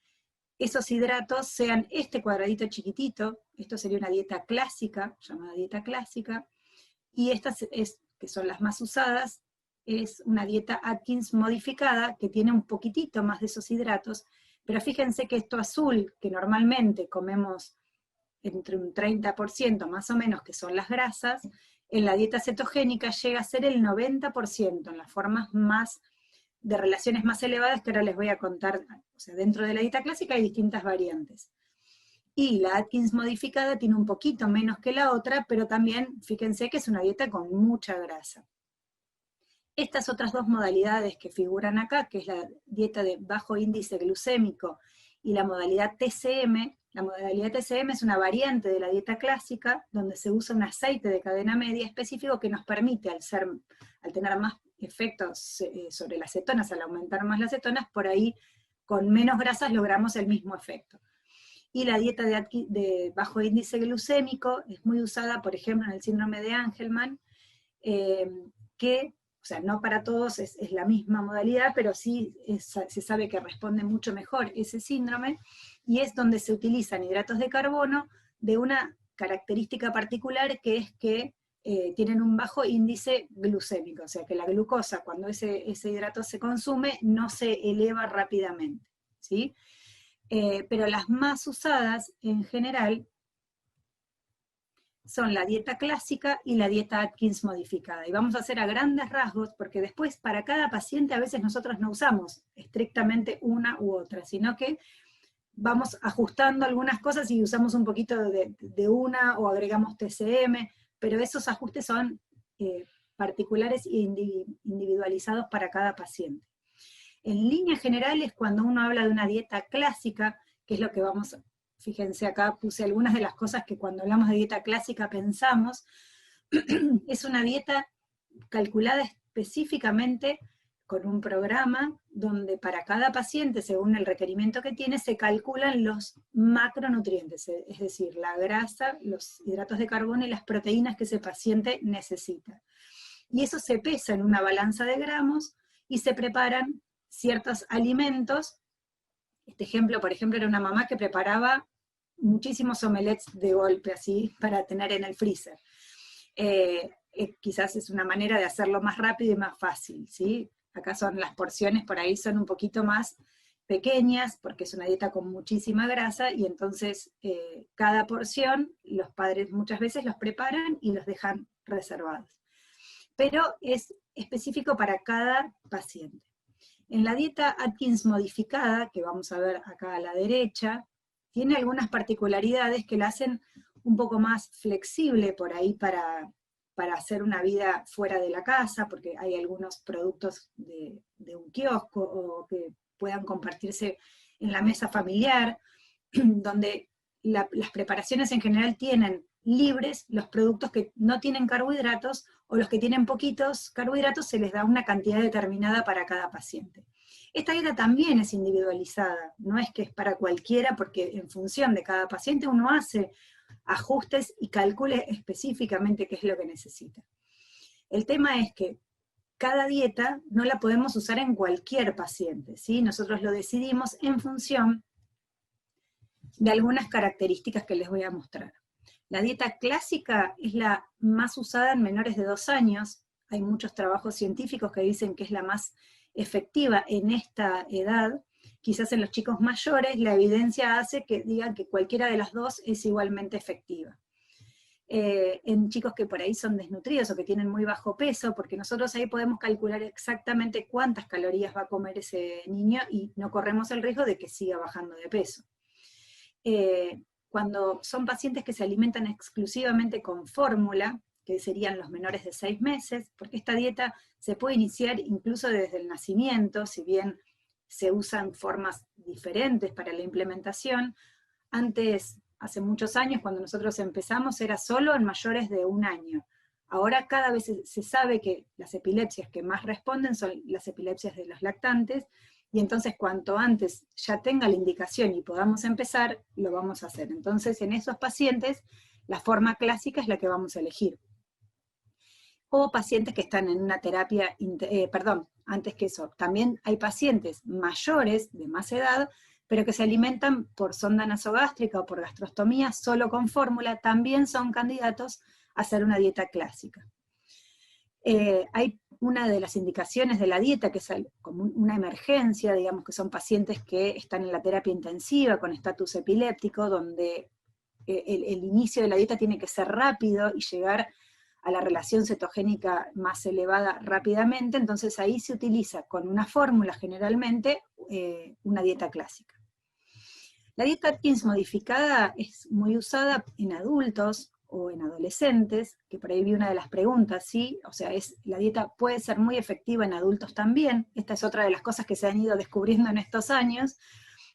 esos hidratos sean este cuadradito chiquitito, esto sería una dieta clásica, llamada dieta clásica, y estas que son las más usadas, es una dieta Atkins modificada, que tiene un poquitito más de esos hidratos, pero fíjense que esto azul, que normalmente comemos entre un 30% más o menos, que son las grasas, en la dieta cetogénica llega a ser el 90%, en las formas más de relaciones más elevadas, que ahora les voy a contar. O sea, dentro de la dieta clásica hay distintas variantes. Y la Atkins modificada tiene un poquito menos que la otra, pero también, fíjense que es una dieta con mucha grasa. Estas otras dos modalidades que figuran acá, que es la dieta de bajo índice glucémico y la modalidad TCM, la modalidad TCM es una variante de la dieta clásica, donde se usa un aceite de cadena media específico que nos permite, al tener más efectos sobre las cetonas, al aumentar más las cetonas, por ahí con menos grasas logramos el mismo efecto. Y la dieta de bajo índice glucémico es muy usada, por ejemplo, en el síndrome de Angelman, que, o sea, no para todos es la misma modalidad, pero sí se sabe que responde mucho mejor ese síndrome, y es donde se utilizan hidratos de carbono de una característica particular, que es que tienen un bajo índice glucémico, o sea que la glucosa, cuando ese hidrato se consume, no se eleva rápidamente, ¿sí? Pero las más usadas en general son la dieta clásica y la dieta Atkins modificada. Y vamos a hacer a grandes rasgos, porque después para cada paciente a veces nosotros no usamos estrictamente una u otra, sino que vamos ajustando algunas cosas y usamos un poquito de una o agregamos TCM, pero esos ajustes son particulares e individualizados para cada paciente. En líneas generales, cuando uno habla de una dieta clásica, que es lo que vamos a... Fíjense, acá puse algunas de las cosas que cuando hablamos de dieta clásica pensamos. Es una dieta calculada específicamente con un programa donde para cada paciente, según el requerimiento que tiene, se calculan los macronutrientes, es decir, la grasa, los hidratos de carbono y las proteínas que ese paciente necesita. Y eso se pesa en una balanza de gramos y se preparan ciertos alimentos. Este ejemplo, por ejemplo, era una mamá que preparaba muchísimos omelets de golpe, así, para tener en el freezer. Quizás es una manera de hacerlo más rápido y más fácil, ¿sí? Acá son las porciones, por ahí son un poquito más pequeñas, porque es una dieta con muchísima grasa, y entonces cada porción, los padres muchas veces los preparan y los dejan reservados. Pero es específico para cada paciente. En la dieta Atkins modificada, que vamos a ver acá a la derecha, tiene algunas particularidades que la hacen un poco más flexible por ahí para hacer una vida fuera de la casa, porque hay algunos productos de un kiosco o que puedan compartirse en la mesa familiar, donde las preparaciones en general tienen libres los productos que no tienen carbohidratos, o los que tienen poquitos carbohidratos se les da una cantidad determinada para cada paciente. Esta dieta también es individualizada, no es que es para cualquiera, porque en función de cada paciente uno hace ajustes y calcule específicamente qué es lo que necesita. El tema es que cada dieta no la podemos usar en cualquier paciente, ¿sí? Nosotros lo decidimos en función de algunas características que les voy a mostrar. La dieta clásica es la más usada en menores de 2 años. Hay muchos trabajos científicos que dicen que es la más efectiva en esta edad. quizás en los chicos mayores la evidencia hace que digan que cualquiera de las dos es igualmente efectiva. En chicos que por ahí son desnutridos o que tienen muy bajo peso, porque nosotros ahí podemos calcular exactamente cuántas calorías va a comer ese niño y no corremos el riesgo de que siga bajando de peso. Cuando son pacientes que se alimentan exclusivamente con fórmula, que serían los menores de 6 meses, porque esta dieta se puede iniciar incluso desde el nacimiento, si bien se usan formas diferentes para la implementación. Antes, hace muchos años, cuando nosotros empezamos, era solo en mayores de 1 año. Ahora cada vez se sabe que las epilepsias que más responden son las epilepsias de los lactantes, y entonces cuanto antes ya tenga la indicación y podamos empezar, lo vamos a hacer. Entonces en esos pacientes, la forma clásica es la que vamos a elegir. O pacientes que están en una terapia, antes que eso, también hay pacientes mayores, de más edad, pero que se alimentan por sonda nasogástrica o por gastrostomía solo con fórmula, también son candidatos a hacer una dieta clásica. Hay una de las indicaciones de la dieta, que es como una emergencia, digamos que son pacientes que están en la terapia intensiva con estatus epiléptico, donde el inicio de la dieta tiene que ser rápido y llegar a la relación cetogénica más elevada rápidamente, entonces ahí se utiliza con una fórmula generalmente una dieta clásica. La dieta Atkins modificada es muy usada en adultos o en adolescentes, que por ahí vi una de las preguntas, ¿sí? O sea, la dieta puede ser muy efectiva en adultos también. Esta es otra de las cosas que se han ido descubriendo en estos años,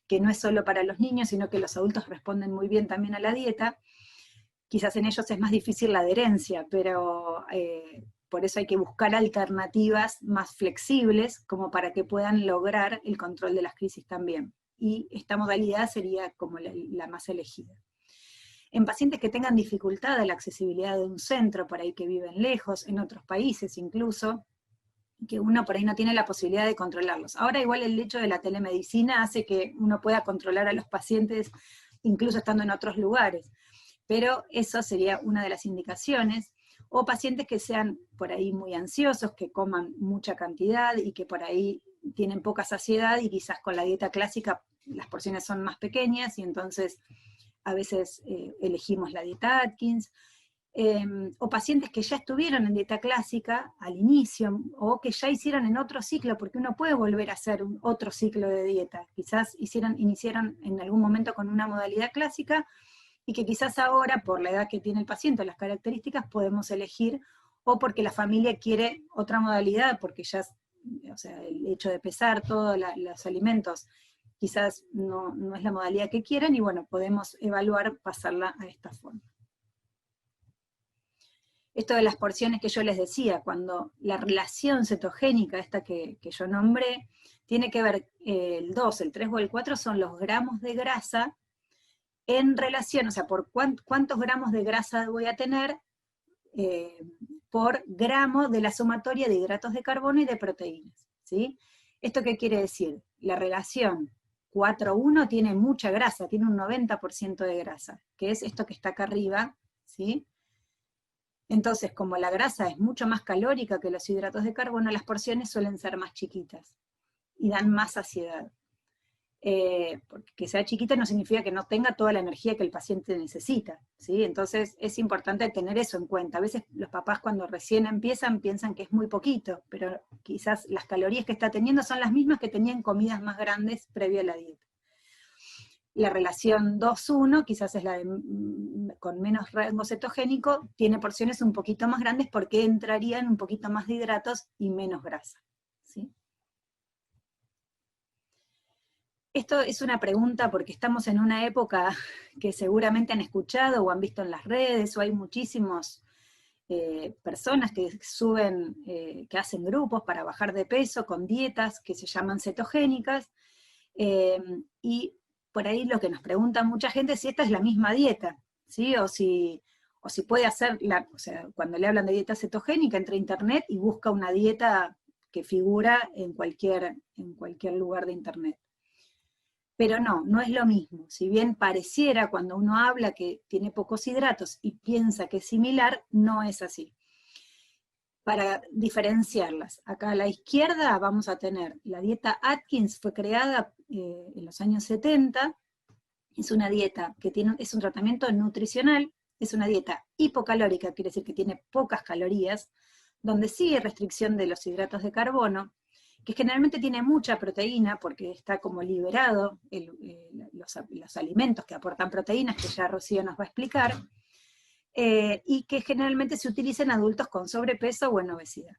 que no es solo para los niños, sino que los adultos responden muy bien también a la dieta. Quizás en ellos es más difícil la adherencia, pero por eso hay que buscar alternativas más flexibles, como para que puedan lograr el control de las crisis también. Y esta modalidad sería como la más elegida. En pacientes que tengan dificultad de la accesibilidad de un centro, por ahí que viven lejos, en otros países incluso, que uno por ahí no tiene la posibilidad de controlarlos. Ahora igual el hecho de la telemedicina hace que uno pueda controlar a los pacientes incluso estando en otros lugares, pero eso sería una de las indicaciones. O pacientes que sean por ahí muy ansiosos, que coman mucha cantidad y que por ahí tienen poca saciedad y quizás con la dieta clásica las porciones son más pequeñas y entonces a veces elegimos la dieta Atkins, o pacientes que ya estuvieron en dieta clásica al inicio, o que ya hicieron en otro ciclo, porque uno puede volver a hacer otro ciclo de dieta, quizás iniciaron en algún momento con una modalidad clásica, y que quizás ahora, por la edad que tiene el paciente, las características, podemos elegir, o porque la familia quiere otra modalidad, porque ya, o sea, el hecho de pesar todos los alimentos, quizás no es la modalidad que quieran, y bueno, podemos evaluar pasarla a esta forma. Esto de las porciones que yo les decía, cuando la relación cetogénica, esta que yo nombré, tiene que ver el 2, el 3 o el 4 son los gramos de grasa en relación, o sea, por cuántos gramos de grasa voy a tener por gramo de la sumatoria de hidratos de carbono y de proteínas, ¿sí? ¿Esto qué quiere decir? La relación 4:1 tiene mucha grasa, tiene un 90% de grasa, que es esto que está acá arriba, ¿sí? Entonces, como la grasa es mucho más calórica que los hidratos de carbono, las porciones suelen ser más chiquitas y dan más saciedad. Porque que sea chiquita no significa que no tenga toda la energía que el paciente necesita, ¿sí? Entonces es importante tener eso en cuenta. A veces los papás cuando recién empiezan piensan que es muy poquito, pero quizás las calorías que está teniendo son las mismas que tenían comidas más grandes previo a la dieta. La relación 2:1 quizás es la con menos rango cetogénico, tiene porciones un poquito más grandes porque entrarían un poquito más de hidratos y menos grasa, ¿sí? Esto es una pregunta porque estamos en una época que seguramente han escuchado o han visto en las redes, o hay muchísimas personas que suben, que hacen grupos para bajar de peso con dietas que se llaman cetogénicas, y por ahí lo que nos pregunta mucha gente es si esta es la misma dieta, ¿sí? O si puede hacer, o sea, cuando le hablan de dieta cetogénica, entra a internet y busca una dieta que figura en cualquier lugar de internet. Pero no es lo mismo. Si bien pareciera cuando uno habla que tiene pocos hidratos y piensa que es similar, no es así. para diferenciarlas. Acá a la izquierda vamos a tener la dieta Atkins, fue creada en los años 70, es una dieta que es un tratamiento nutricional, es una dieta hipocalórica, quiere decir que tiene pocas calorías, donde sí hay restricción de los hidratos de carbono, que generalmente tiene mucha proteína, porque está como liberado los alimentos que aportan proteínas, que ya Rocío nos va a explicar, y que generalmente se utiliza en adultos con sobrepeso o en obesidad.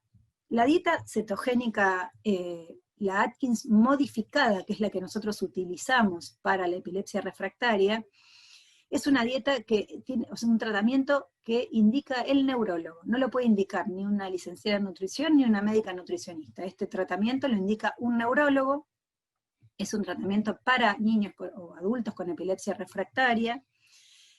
La dieta cetogénica, la Atkins modificada, que es la que nosotros utilizamos para la epilepsia refractaria, es una dieta que tiene, o sea, un tratamiento que indica el neurólogo. No lo puede indicar ni una licenciada en nutrición ni una médica nutricionista. Este tratamiento lo indica un neurólogo. Es un tratamiento para niños o adultos con epilepsia refractaria.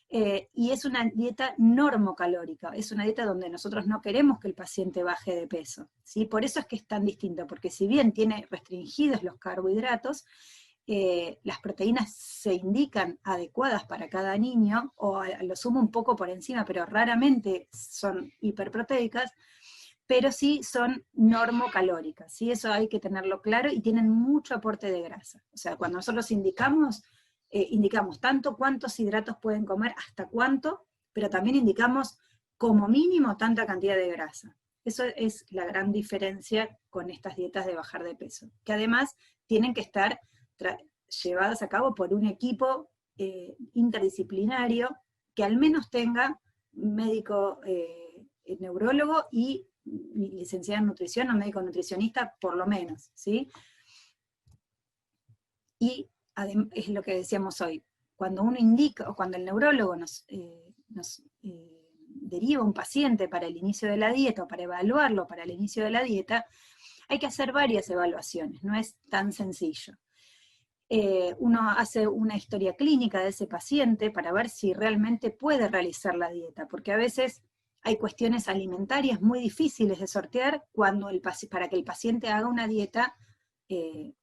Y es una dieta normocalórica, es una dieta donde nosotros no queremos que el paciente baje de peso, ¿sí? Por eso es que es tan distinto, porque si bien tiene restringidos los carbohidratos, las proteínas se indican adecuadas para cada niño, o a lo sumo un poco por encima, pero raramente son hiperproteicas, pero sí son normocalóricas, ¿sí? Eso hay que tenerlo claro, y tienen mucho aporte de grasa. O sea, cuando nosotros indicamos tanto cuántos hidratos pueden comer, hasta cuánto, pero también indicamos como mínimo tanta cantidad de grasa. Eso es la gran diferencia con estas dietas de bajar de peso, que además tienen que estar llevadas a cabo por un equipo interdisciplinario que al menos tenga médico neurólogo y licenciado en nutrición o médico nutricionista por lo menos, ¿sí? Y es lo que decíamos hoy, cuando uno indica, o cuando el neurólogo nos deriva un paciente para el inicio de la dieta, o para evaluarlo para el inicio de la dieta, hay que hacer varias evaluaciones, no es tan sencillo. Uno hace una historia clínica de ese paciente para ver si realmente puede realizar la dieta, porque a veces hay cuestiones alimentarias muy difíciles de sortear para que el paciente haga una dieta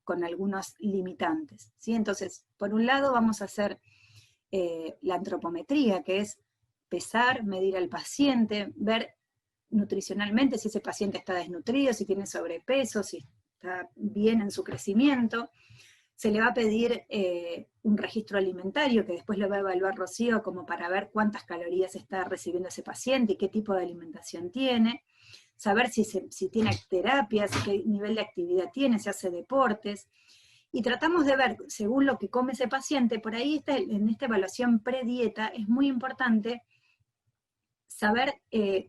con algunos limitantes, ¿sí? Entonces, por un lado vamos a hacer la antropometría, que es pesar, medir al paciente, ver nutricionalmente si ese paciente está desnutrido, si tiene sobrepeso, si está bien en su crecimiento. Se le va a pedir un registro alimentario, que después lo va a evaluar Rocío, como para ver cuántas calorías está recibiendo ese paciente y qué tipo de alimentación tiene. Saber si tiene terapias, qué nivel de actividad tiene, si hace deportes. Y tratamos de ver, según lo que come ese paciente, por ahí en esta evaluación predieta es muy importante saber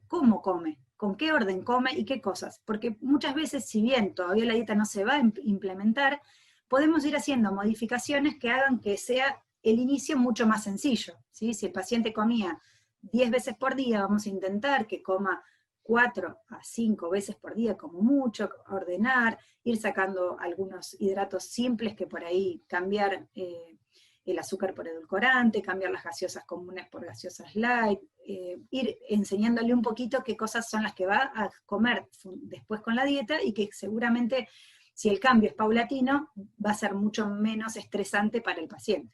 cómo come, con qué orden come y qué cosas. Porque muchas veces, si bien todavía la dieta no se va a implementar, podemos ir haciendo modificaciones que hagan que sea el inicio mucho más sencillo, ¿sí? Si el paciente comía 10 veces por día, vamos a intentar que coma 4 a 5 veces por día como mucho, ordenar, ir sacando algunos hidratos simples, que por ahí cambiar el azúcar por edulcorante, cambiar las gaseosas comunes por gaseosas light, ir enseñándole un poquito qué cosas son las que va a comer después con la dieta, y que seguramente, si el cambio es paulatino, va a ser mucho menos estresante para el paciente.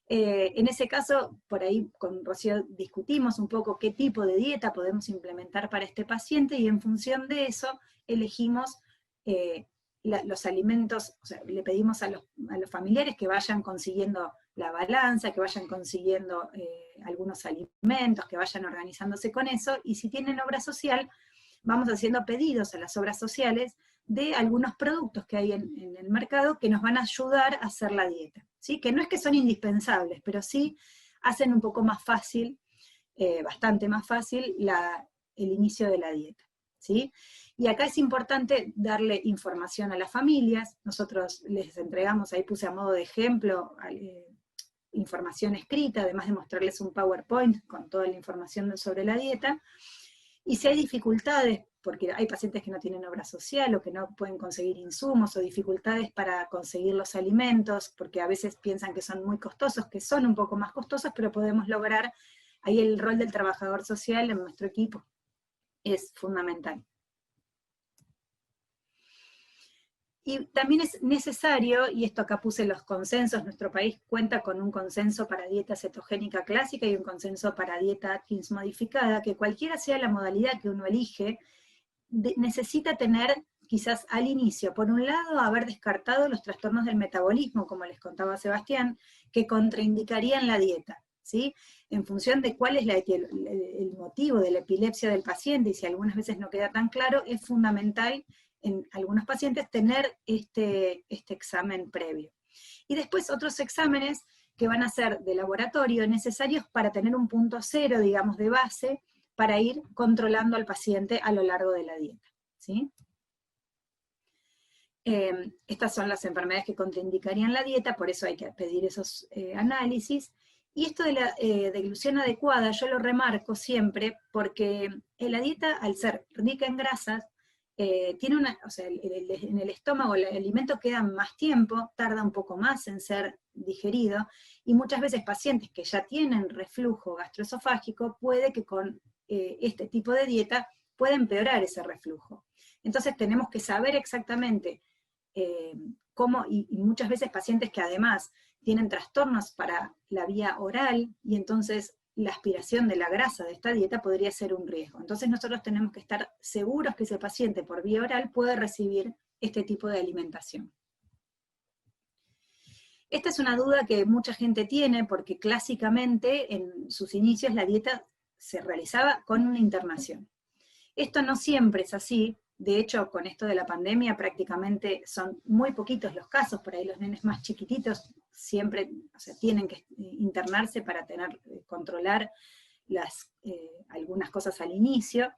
En ese caso, por ahí con Rocío discutimos un poco qué tipo de dieta podemos implementar para este paciente, y en función de eso elegimos los alimentos. O sea, le pedimos a los familiares que vayan consiguiendo la balanza, que vayan consiguiendo algunos alimentos, que vayan organizándose con eso, y si tienen obra social, vamos haciendo pedidos a las obras sociales de algunos productos que hay en el mercado que nos van a ayudar a hacer la dieta, ¿sí? Que no es que son indispensables, pero sí hacen un poco más fácil, bastante más fácil, el inicio de la dieta, ¿sí? Y acá es importante darle información a las familias. Nosotros les entregamos, ahí puse a modo de ejemplo, información escrita, además de mostrarles un PowerPoint con toda la información sobre la dieta. Y si hay dificultades, porque hay pacientes que no tienen obra social o que no pueden conseguir insumos, o dificultades para conseguir los alimentos, porque a veces piensan que son muy costosos, que son un poco más costosos, pero podemos lograr, ahí el rol del trabajador social en nuestro equipo es fundamental. Y también es necesario, y esto acá puse los consensos, nuestro país cuenta con un consenso para dieta cetogénica clásica y un consenso para dieta Atkins modificada, que cualquiera sea la modalidad que uno elige, necesita tener quizás al inicio, por un lado, haber descartado los trastornos del metabolismo, como les contaba Sebastián, que contraindicarían la dieta, ¿sí? En función de cuál es el motivo de la epilepsia del paciente, y si algunas veces no queda tan claro, es fundamental en algunos pacientes tener este examen previo. Y después otros exámenes que van a ser de laboratorio necesarios para tener un punto cero, digamos, de base, para ir controlando al paciente a lo largo de la dieta, ¿sí? Estas son las enfermedades que contraindicarían la dieta, por eso hay que pedir esos análisis. Y esto de glucción adecuada, yo lo remarco siempre, porque la dieta, al ser rica en grasas, tiene o sea, en el estómago el alimento queda más tiempo, tarda un poco más en ser digerido, y muchas veces pacientes que ya tienen reflujo gastroesofágico, puede que con este tipo de dieta pueda empeorar ese reflujo. Entonces tenemos que saber exactamente cómo, y muchas veces pacientes que además tienen trastornos para la vía oral, y entonces la aspiración de la grasa de esta dieta podría ser un riesgo. Entonces nosotros tenemos que estar seguros que ese paciente por vía oral puede recibir este tipo de alimentación. Esta es una duda que mucha gente tiene, porque clásicamente en sus inicios la dieta se realizaba con una internación. Esto no siempre es así. De hecho, con esto de la pandemia prácticamente son muy poquitos los casos, por ahí los nenes más chiquititos siempre, o sea, tienen que internarse para controlar algunas cosas al inicio,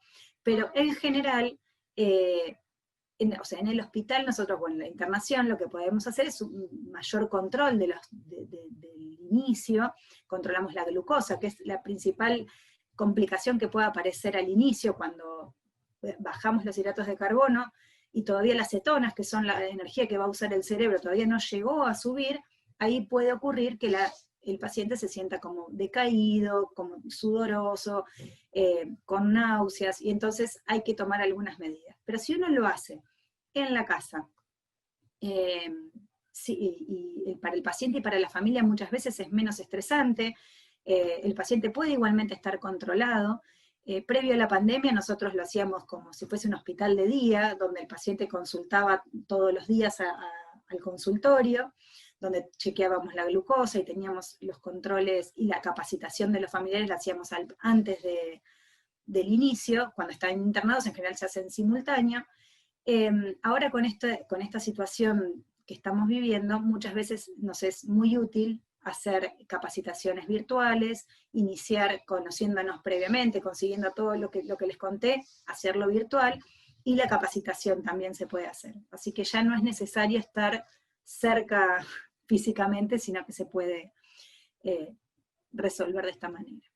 pero en general, o sea, en el hospital nosotros, bueno, en la internación lo que podemos hacer es un mayor control del inicio, controlamos la glucosa, que es la principal complicación que puede aparecer al inicio cuando bajamos los hidratos de carbono, y todavía las cetonas, que son la energía que va a usar el cerebro, todavía no llegó a subir. Ahí puede ocurrir que el paciente se sienta como decaído, como sudoroso, con náuseas, y entonces hay que tomar algunas medidas. Pero si uno lo hace en la casa, sí, y para el paciente y para la familia muchas veces es menos estresante, el paciente puede igualmente estar controlado. Previo a la pandemia nosotros lo hacíamos como si fuese un hospital de día, donde el paciente consultaba todos los días al consultorio, donde chequeábamos la glucosa y teníamos los controles, y la capacitación de los familiares la hacíamos antes del inicio. Cuando están internados en general se hace en simultáneo. Ahora con esta situación que estamos viviendo, muchas veces nos es muy útil hacer capacitaciones virtuales, iniciar conociéndonos previamente, consiguiendo todo lo que les conté, hacerlo virtual, y la capacitación también se puede hacer. Así que ya no es necesario estar cerca físicamente, sino que se puede resolver de esta manera.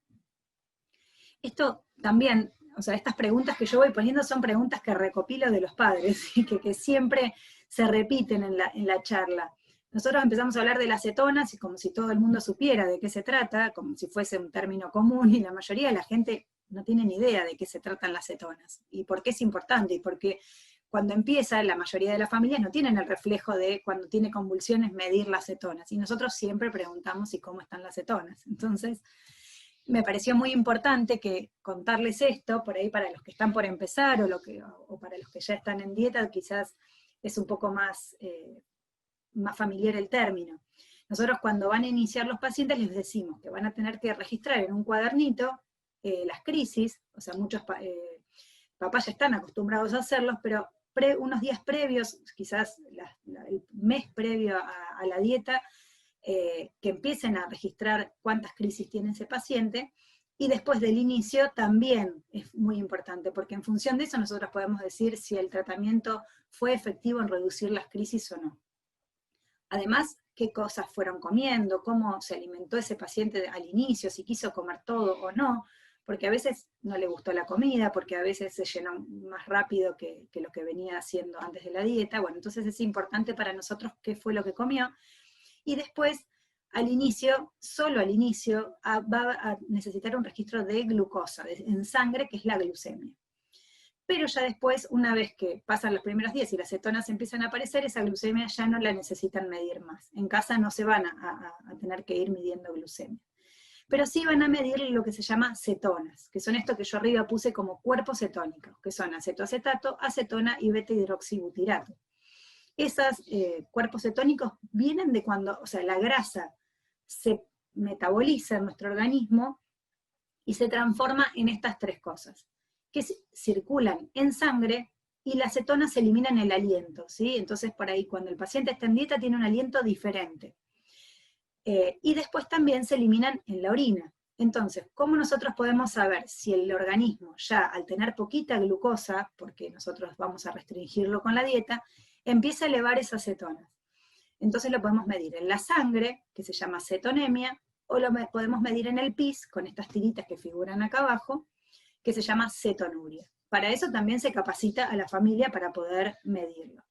Esto también, o sea, estas preguntas que yo voy poniendo son preguntas que recopilo de los padres, y que siempre se repiten en la charla. Nosotros empezamos a hablar de las cetonas, y como si todo el mundo supiera de qué se trata, como si fuese un término común, y la mayoría de la gente no tiene ni idea de qué se tratan las cetonas, y por qué es importante, y porque cuando empieza, la mayoría de las familias no tienen el reflejo de cuando tiene convulsiones medir las cetonas, y nosotros siempre preguntamos ¿y cómo están las cetonas? Entonces, me pareció muy importante que contarles esto, por ahí para los que están por empezar, o para los que ya están en dieta, quizás es un poco más familiar el término. Nosotros cuando van a iniciar los pacientes les decimos que van a tener que registrar en un cuadernito las crisis, o sea, muchos papás ya están acostumbrados a hacerlos, pero unos días previos, quizás el mes previo a la dieta, que empiecen a registrar cuántas crisis tiene ese paciente, y después del inicio también es muy importante, porque en función de eso nosotros podemos decir si el tratamiento fue efectivo en reducir las crisis o no. Además, qué cosas fueron comiendo, cómo se alimentó ese paciente al inicio, si quiso comer todo o no, porque a veces no le gustó la comida, porque a veces se llenó más rápido que lo que venía haciendo antes de la dieta. Bueno, entonces es importante para nosotros qué fue lo que comió. Y después, al inicio, solo al inicio, va a necesitar un registro de glucosa en sangre, que es la glucemia. Pero ya después, una vez que pasan los primeros días y las cetonas empiezan a aparecer, esa glucemia ya no la necesitan medir más. En casa no se van a tener que ir midiendo glucemia. pero sí van a medir lo que se llama cetonas, que son esto que yo arriba puse como cuerpos cetónicos, que son acetoacetato, acetona y beta-hidroxibutirato. Esos cuerpos cetónicos vienen de cuando, o sea, la grasa se metaboliza en nuestro organismo y se transforma en estas tres cosas, que circulan en sangre y las cetonas se eliminan en el aliento, ¿sí? Entonces por ahí cuando el paciente está en dieta tiene un aliento diferente. Y después también se eliminan en la orina. Entonces, ¿cómo nosotros podemos saber si el organismo ya al tener poquita glucosa, porque nosotros vamos a restringirlo con la dieta, empieza a elevar esas cetonas? Entonces lo podemos medir en la sangre, que se llama cetonemia, o lo podemos medir en el PIS, con estas tiritas que figuran acá abajo, que se llama cetonuria. Para eso también se capacita a la familia para poder medirlo.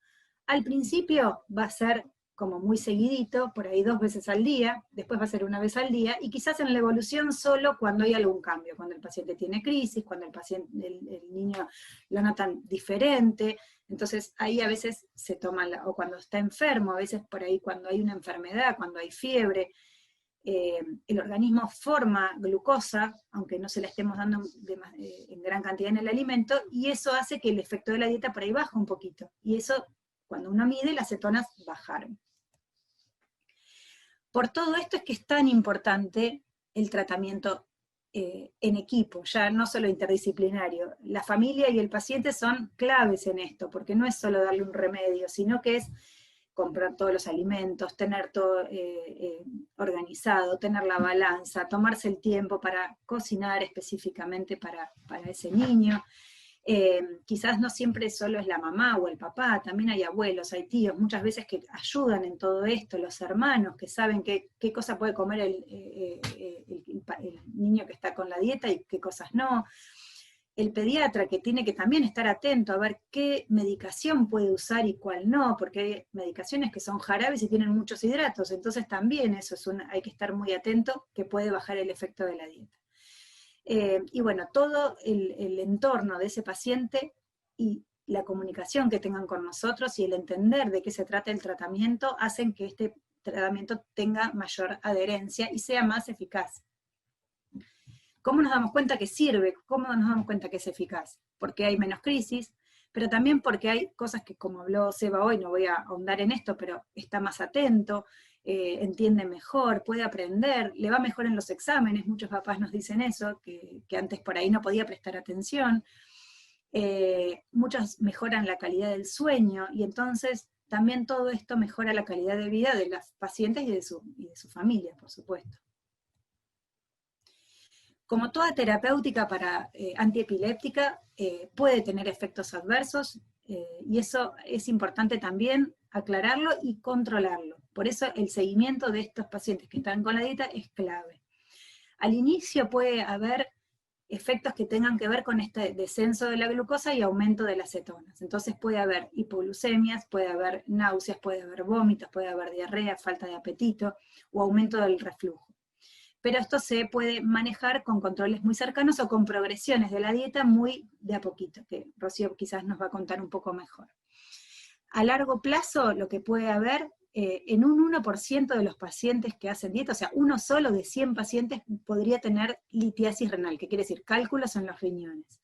Al principio va a ser como muy seguidito, por ahí 2 veces al día, después va a ser 1 vez al día, y quizás en la evolución solo cuando hay algún cambio, cuando el paciente tiene crisis, cuando el niño lo notan diferente, entonces ahí a veces se toma, o cuando está enfermo, a veces por ahí cuando hay una enfermedad, cuando hay fiebre, el organismo forma glucosa, aunque no se la estemos dando en gran cantidad en el alimento, y eso hace que el efecto de la dieta por ahí baje un poquito, y eso cuando uno mide las cetonas bajaron. Por todo esto es que es tan importante el tratamiento en equipo, ya no solo interdisciplinario. La familia y el paciente son claves en esto, porque no es solo darle un remedio, sino que es comprar todos los alimentos, tener todo organizado, tener la balanza, tomarse el tiempo para cocinar específicamente para ese niño. Quizás no siempre solo es la mamá o el papá, también hay abuelos, hay tíos, muchas veces que ayudan en todo esto, los hermanos que saben qué cosa puede comer el niño que está con la dieta y qué cosas no. El pediatra que tiene que también estar atento a ver qué medicación puede usar y cuál no, porque hay medicaciones que son jarabes y tienen muchos hidratos, entonces también eso hay que estar muy atento, que puede bajar el efecto de la dieta. Y bueno, todo el entorno de ese paciente y la comunicación que tengan con nosotros y el entender de qué se trata el tratamiento hacen que este tratamiento tenga mayor adherencia y sea más eficaz. ¿Cómo nos damos cuenta que sirve? ¿Cómo nos damos cuenta que es eficaz? Porque hay menos crisis, pero también porque hay cosas que, como habló Seba hoy, no voy a ahondar en esto, pero está más atento, entiende mejor, puede aprender, le va mejor en los exámenes, muchos papás nos dicen eso, que antes por ahí no podía prestar atención, muchos mejoran la calidad del sueño, y entonces también todo esto mejora la calidad de vida de los pacientes y de su familia, por supuesto. Como toda terapéutica antiepiléptica, puede tener efectos adversos, y eso es importante también aclararlo y controlarlo. Por eso el seguimiento de estos pacientes que están con la dieta es clave. Al inicio puede haber efectos que tengan que ver con este descenso de la glucosa y aumento de las cetonas. Entonces puede haber hipoglucemias, puede haber náuseas, puede haber vómitos, puede haber diarrea, falta de apetito o aumento del reflujo. Pero esto se puede manejar con controles muy cercanos o con progresiones de la dieta muy de a poquito, que Rocío quizás nos va a contar un poco mejor. A largo plazo, lo que puede haber, en un 1% de los pacientes que hacen dieta, o sea, uno solo de 100 pacientes podría tener litiasis renal, que quiere decir cálculos en los riñones.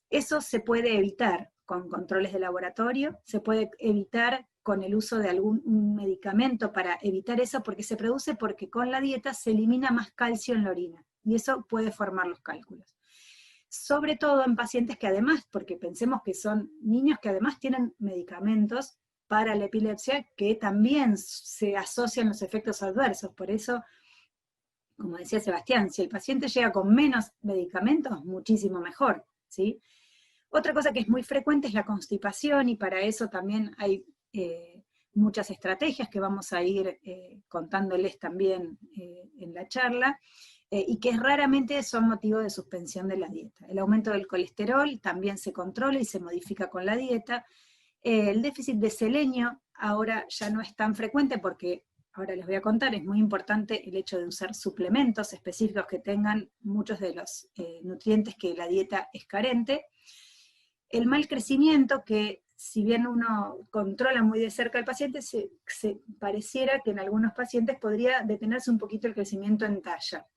Eso se puede evitar con controles de laboratorio, se puede evitar con el uso de algún medicamento para evitar eso, porque se produce porque con la dieta se elimina más calcio en la orina, y eso puede formar los cálculos. Sobre todo en pacientes que además, porque pensemos que son niños que además tienen medicamentos para la epilepsia, que también se asocian los efectos adversos, por eso, como decía Sebastián, si el paciente llega con menos medicamentos, muchísimo mejor, ¿sí? Otra cosa que es muy frecuente es la constipación, y para eso también hay muchas estrategias que vamos a ir contándoles también en la charla, y que raramente son motivo de suspensión de la dieta. El aumento del colesterol también se controla y se modifica con la dieta. El déficit de selenio ahora ya no es tan frecuente porque, ahora les voy a contar, es muy importante el hecho de usar suplementos específicos que tengan muchos de los nutrientes que la dieta es carente. El mal crecimiento, que si bien uno controla muy de cerca al paciente, se pareciera que en algunos pacientes podría detenerse un poquito el crecimiento en talla.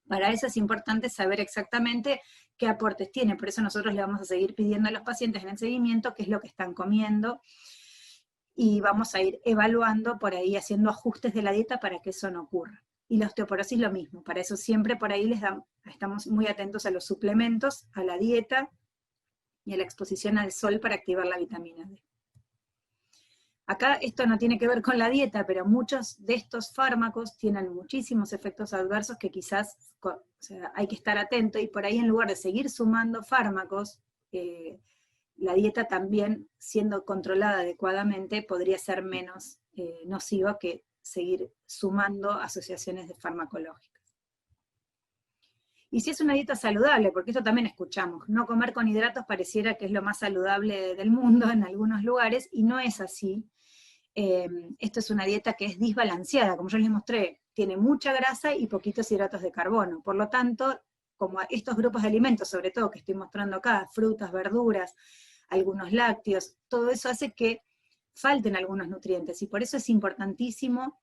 Para eso es importante saber exactamente qué aportes tiene, por eso nosotros le vamos a seguir pidiendo a los pacientes en el seguimiento qué es lo que están comiendo, y vamos a ir evaluando por ahí, haciendo ajustes de la dieta para que eso no ocurra. Y la osteoporosis lo mismo, para eso siempre por ahí estamos muy atentos a los suplementos, a la dieta y a la exposición al sol para activar la vitamina D. Acá esto no tiene que ver con la dieta, pero muchos de estos fármacos tienen muchísimos efectos adversos que quizás hay que estar atento, y por ahí en lugar de seguir sumando fármacos, la dieta también, siendo controlada adecuadamente, podría ser menos nociva que seguir sumando asociaciones farmacológicas. Y si es una dieta saludable, porque esto también escuchamos, no comer con hidratos pareciera que es lo más saludable del mundo en algunos lugares, y no es así. Esto es una dieta que es desbalanceada, como yo les mostré, tiene mucha grasa y poquitos hidratos de carbono, por lo tanto, como estos grupos de alimentos, sobre todo que estoy mostrando acá, frutas, verduras, algunos lácteos, todo eso hace que falten algunos nutrientes, y por eso es importantísimo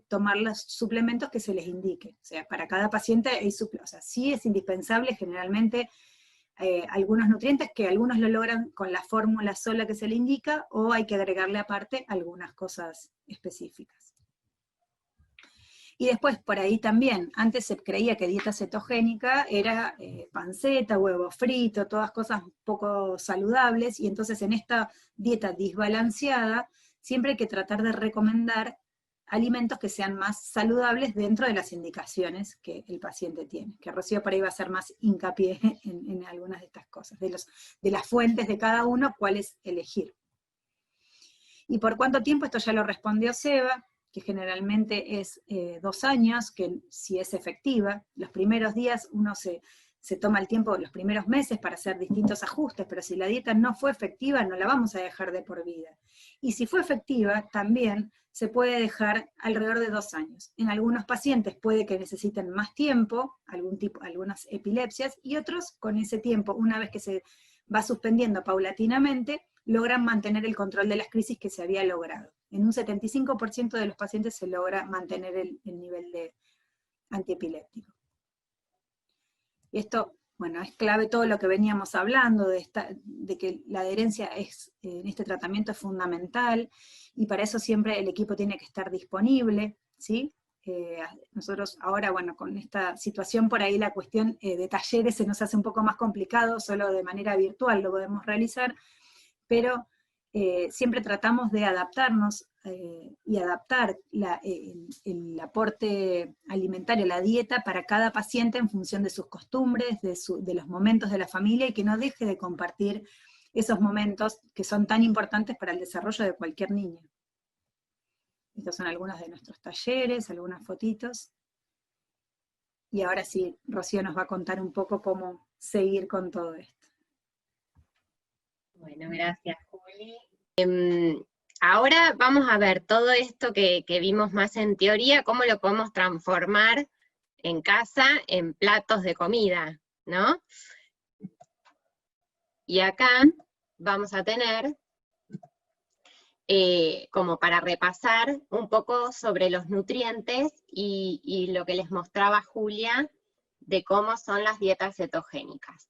tomar los suplementos que se les indique. O sea, para cada paciente hay sí es indispensable generalmente algunos nutrientes, que algunos lo logran con la fórmula sola que se le indica, o hay que agregarle aparte algunas cosas específicas. Y después, por ahí también, antes se creía que dieta cetogénica era panceta, huevo frito, todas cosas poco saludables, y entonces en esta dieta desbalanceada, siempre hay que tratar de recomendar alimentos que sean más saludables dentro de las indicaciones que el paciente tiene. Que Rocío por ahí va a hacer más hincapié en algunas de estas cosas, de las fuentes de cada uno, cuáles elegir. ¿Y por cuánto tiempo? Esto ya lo respondió Seba, que generalmente es 2 años, que si es efectiva. Los primeros días uno se toma el tiempo, los primeros meses, para hacer distintos ajustes, pero si la dieta no fue efectiva, no la vamos a dejar de por vida. Y si fue efectiva, también se puede dejar alrededor de 2 años. En algunos pacientes puede que necesiten más tiempo, algunas epilepsias, y otros con ese tiempo, una vez que se va suspendiendo paulatinamente, logran mantener el control de las crisis que se había logrado. En un 75% de los pacientes se logra mantener el nivel de antiepiléptico. Y esto, bueno, es clave todo lo que veníamos hablando, de que la adherencia en este tratamiento es fundamental, y para eso siempre el equipo tiene que estar disponible, ¿sí? Nosotros ahora, bueno, con esta situación por ahí la cuestión de talleres se nos hace un poco más complicado, solo de manera virtual lo podemos realizar, pero siempre tratamos de adaptarnos y adaptar el aporte alimentario, la dieta, para cada paciente en función de sus costumbres, de los momentos de la familia, y que no deje de compartir esos momentos que son tan importantes para el desarrollo de cualquier niño. Estos son algunos de nuestros talleres, algunas fotitos. Y ahora sí, Rocío nos va a contar un poco cómo seguir con todo esto. Bueno, gracias, Juli. Ahora vamos a ver todo esto que vimos más en teoría, cómo lo podemos transformar en casa en platos de comida, ¿no? Y acá vamos a tener, como para repasar un poco sobre los nutrientes y lo que les mostraba Julia de cómo son las dietas cetogénicas.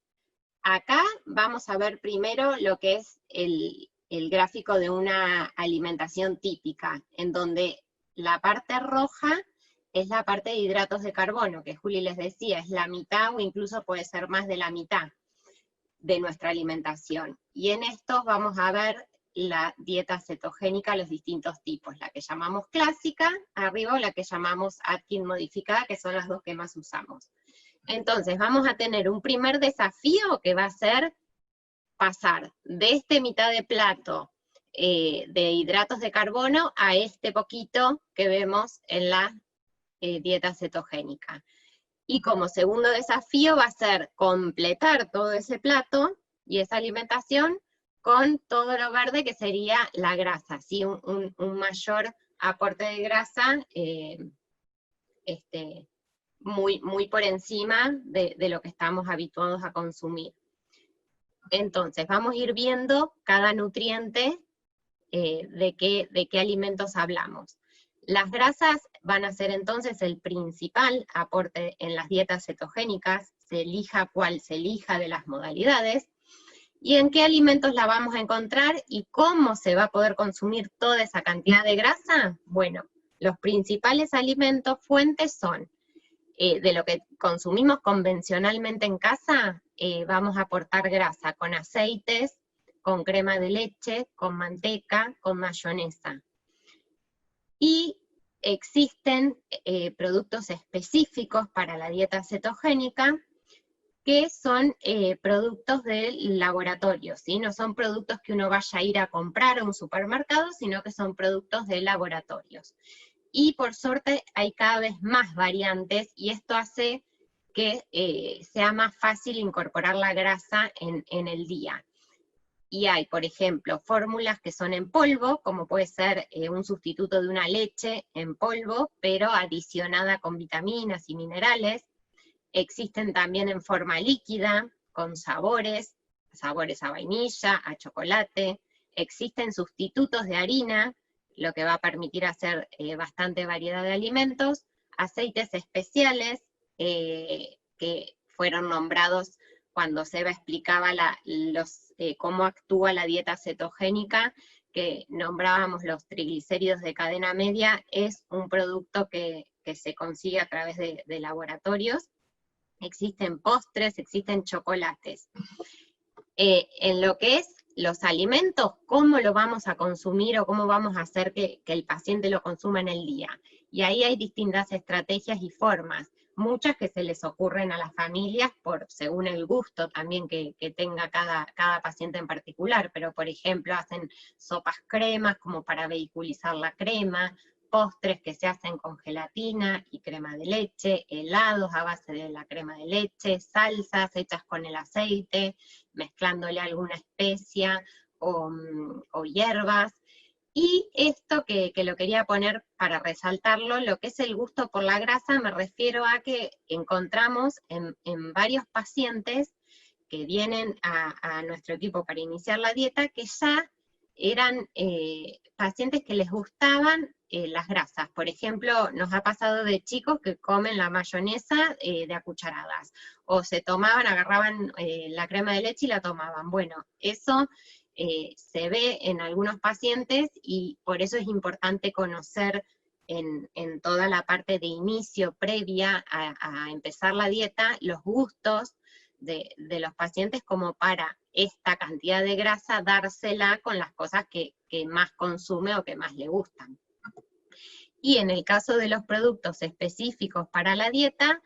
Acá vamos a ver primero lo que es el gráfico de una alimentación típica, en donde la parte roja es la parte de hidratos de carbono, que Juli les decía, es la mitad o incluso puede ser más de la mitad de nuestra alimentación. Y en estos vamos a ver la dieta cetogénica, los distintos tipos, la que llamamos clásica, arriba, o la que llamamos Atkins modificada, que son las dos que más usamos. Entonces vamos a tener un primer desafío que va a ser pasar de este mitad de plato de hidratos de carbono a este poquito que vemos en la dieta cetogénica. Y como segundo desafío va a ser completar todo ese plato y esa alimentación con todo lo verde que sería la grasa, ¿sí? un mayor aporte de grasa muy por encima de lo que estamos habituados a consumir. Entonces, vamos a ir viendo cada nutriente de qué alimentos hablamos. Las grasas van a ser entonces el principal aporte en las dietas cetogénicas, se elija cuál se elija de las modalidades, y en qué alimentos la vamos a encontrar y cómo se va a poder consumir toda esa cantidad de grasa. Bueno, los principales alimentos fuentes son de lo que consumimos convencionalmente en casa, vamos a aportar grasa con aceites, con crema de leche, con manteca, con mayonesa. Y existen productos específicos para la dieta cetogénica, que son productos del laboratorio, ¿sí? No son productos que uno vaya a ir a comprar a un supermercado, sino que son productos de laboratorios. Y por suerte hay cada vez más variantes, y esto hace que sea más fácil incorporar la grasa en el día. Y hay, por ejemplo, fórmulas que son en polvo, como puede ser un sustituto de una leche en polvo, pero adicionada con vitaminas y minerales. Existen también en forma líquida, con sabores a vainilla, a chocolate. Existen sustitutos de harina, lo que va a permitir hacer bastante variedad de alimentos. Aceites especiales, que fueron nombrados cuando Seba explicaba cómo actúa la dieta cetogénica, que nombrábamos los triglicéridos de cadena media. Es un producto que se consigue a través de laboratorios. Existen postres, existen chocolates. En lo que es los alimentos, ¿cómo lo vamos a consumir o cómo vamos a hacer que el paciente lo consuma en el día? Y ahí hay distintas estrategias y formas, muchas que se les ocurren a las familias según el gusto también que tenga cada paciente en particular, pero por ejemplo hacen sopas cremas como para vehiculizar la crema, postres que se hacen con gelatina y crema de leche, helados a base de la crema de leche, salsas hechas con el aceite, mezclándole alguna especia o hierbas. Y esto que lo quería poner para resaltarlo, lo que es el gusto por la grasa, me refiero a que encontramos en varios pacientes que vienen a nuestro equipo para iniciar la dieta, que ya eran pacientes que les gustaban las grasas. Por ejemplo, nos ha pasado de chicos que comen la mayonesa de a cucharadas, o agarraban la crema de leche y la tomaban. Bueno, eso se ve en algunos pacientes, y por eso es importante conocer en toda la parte de inicio previa a empezar la dieta, los gustos de los pacientes, como para esta cantidad de grasa dársela con las cosas que más consume o que más le gustan. Y en el caso de los productos específicos para la dieta,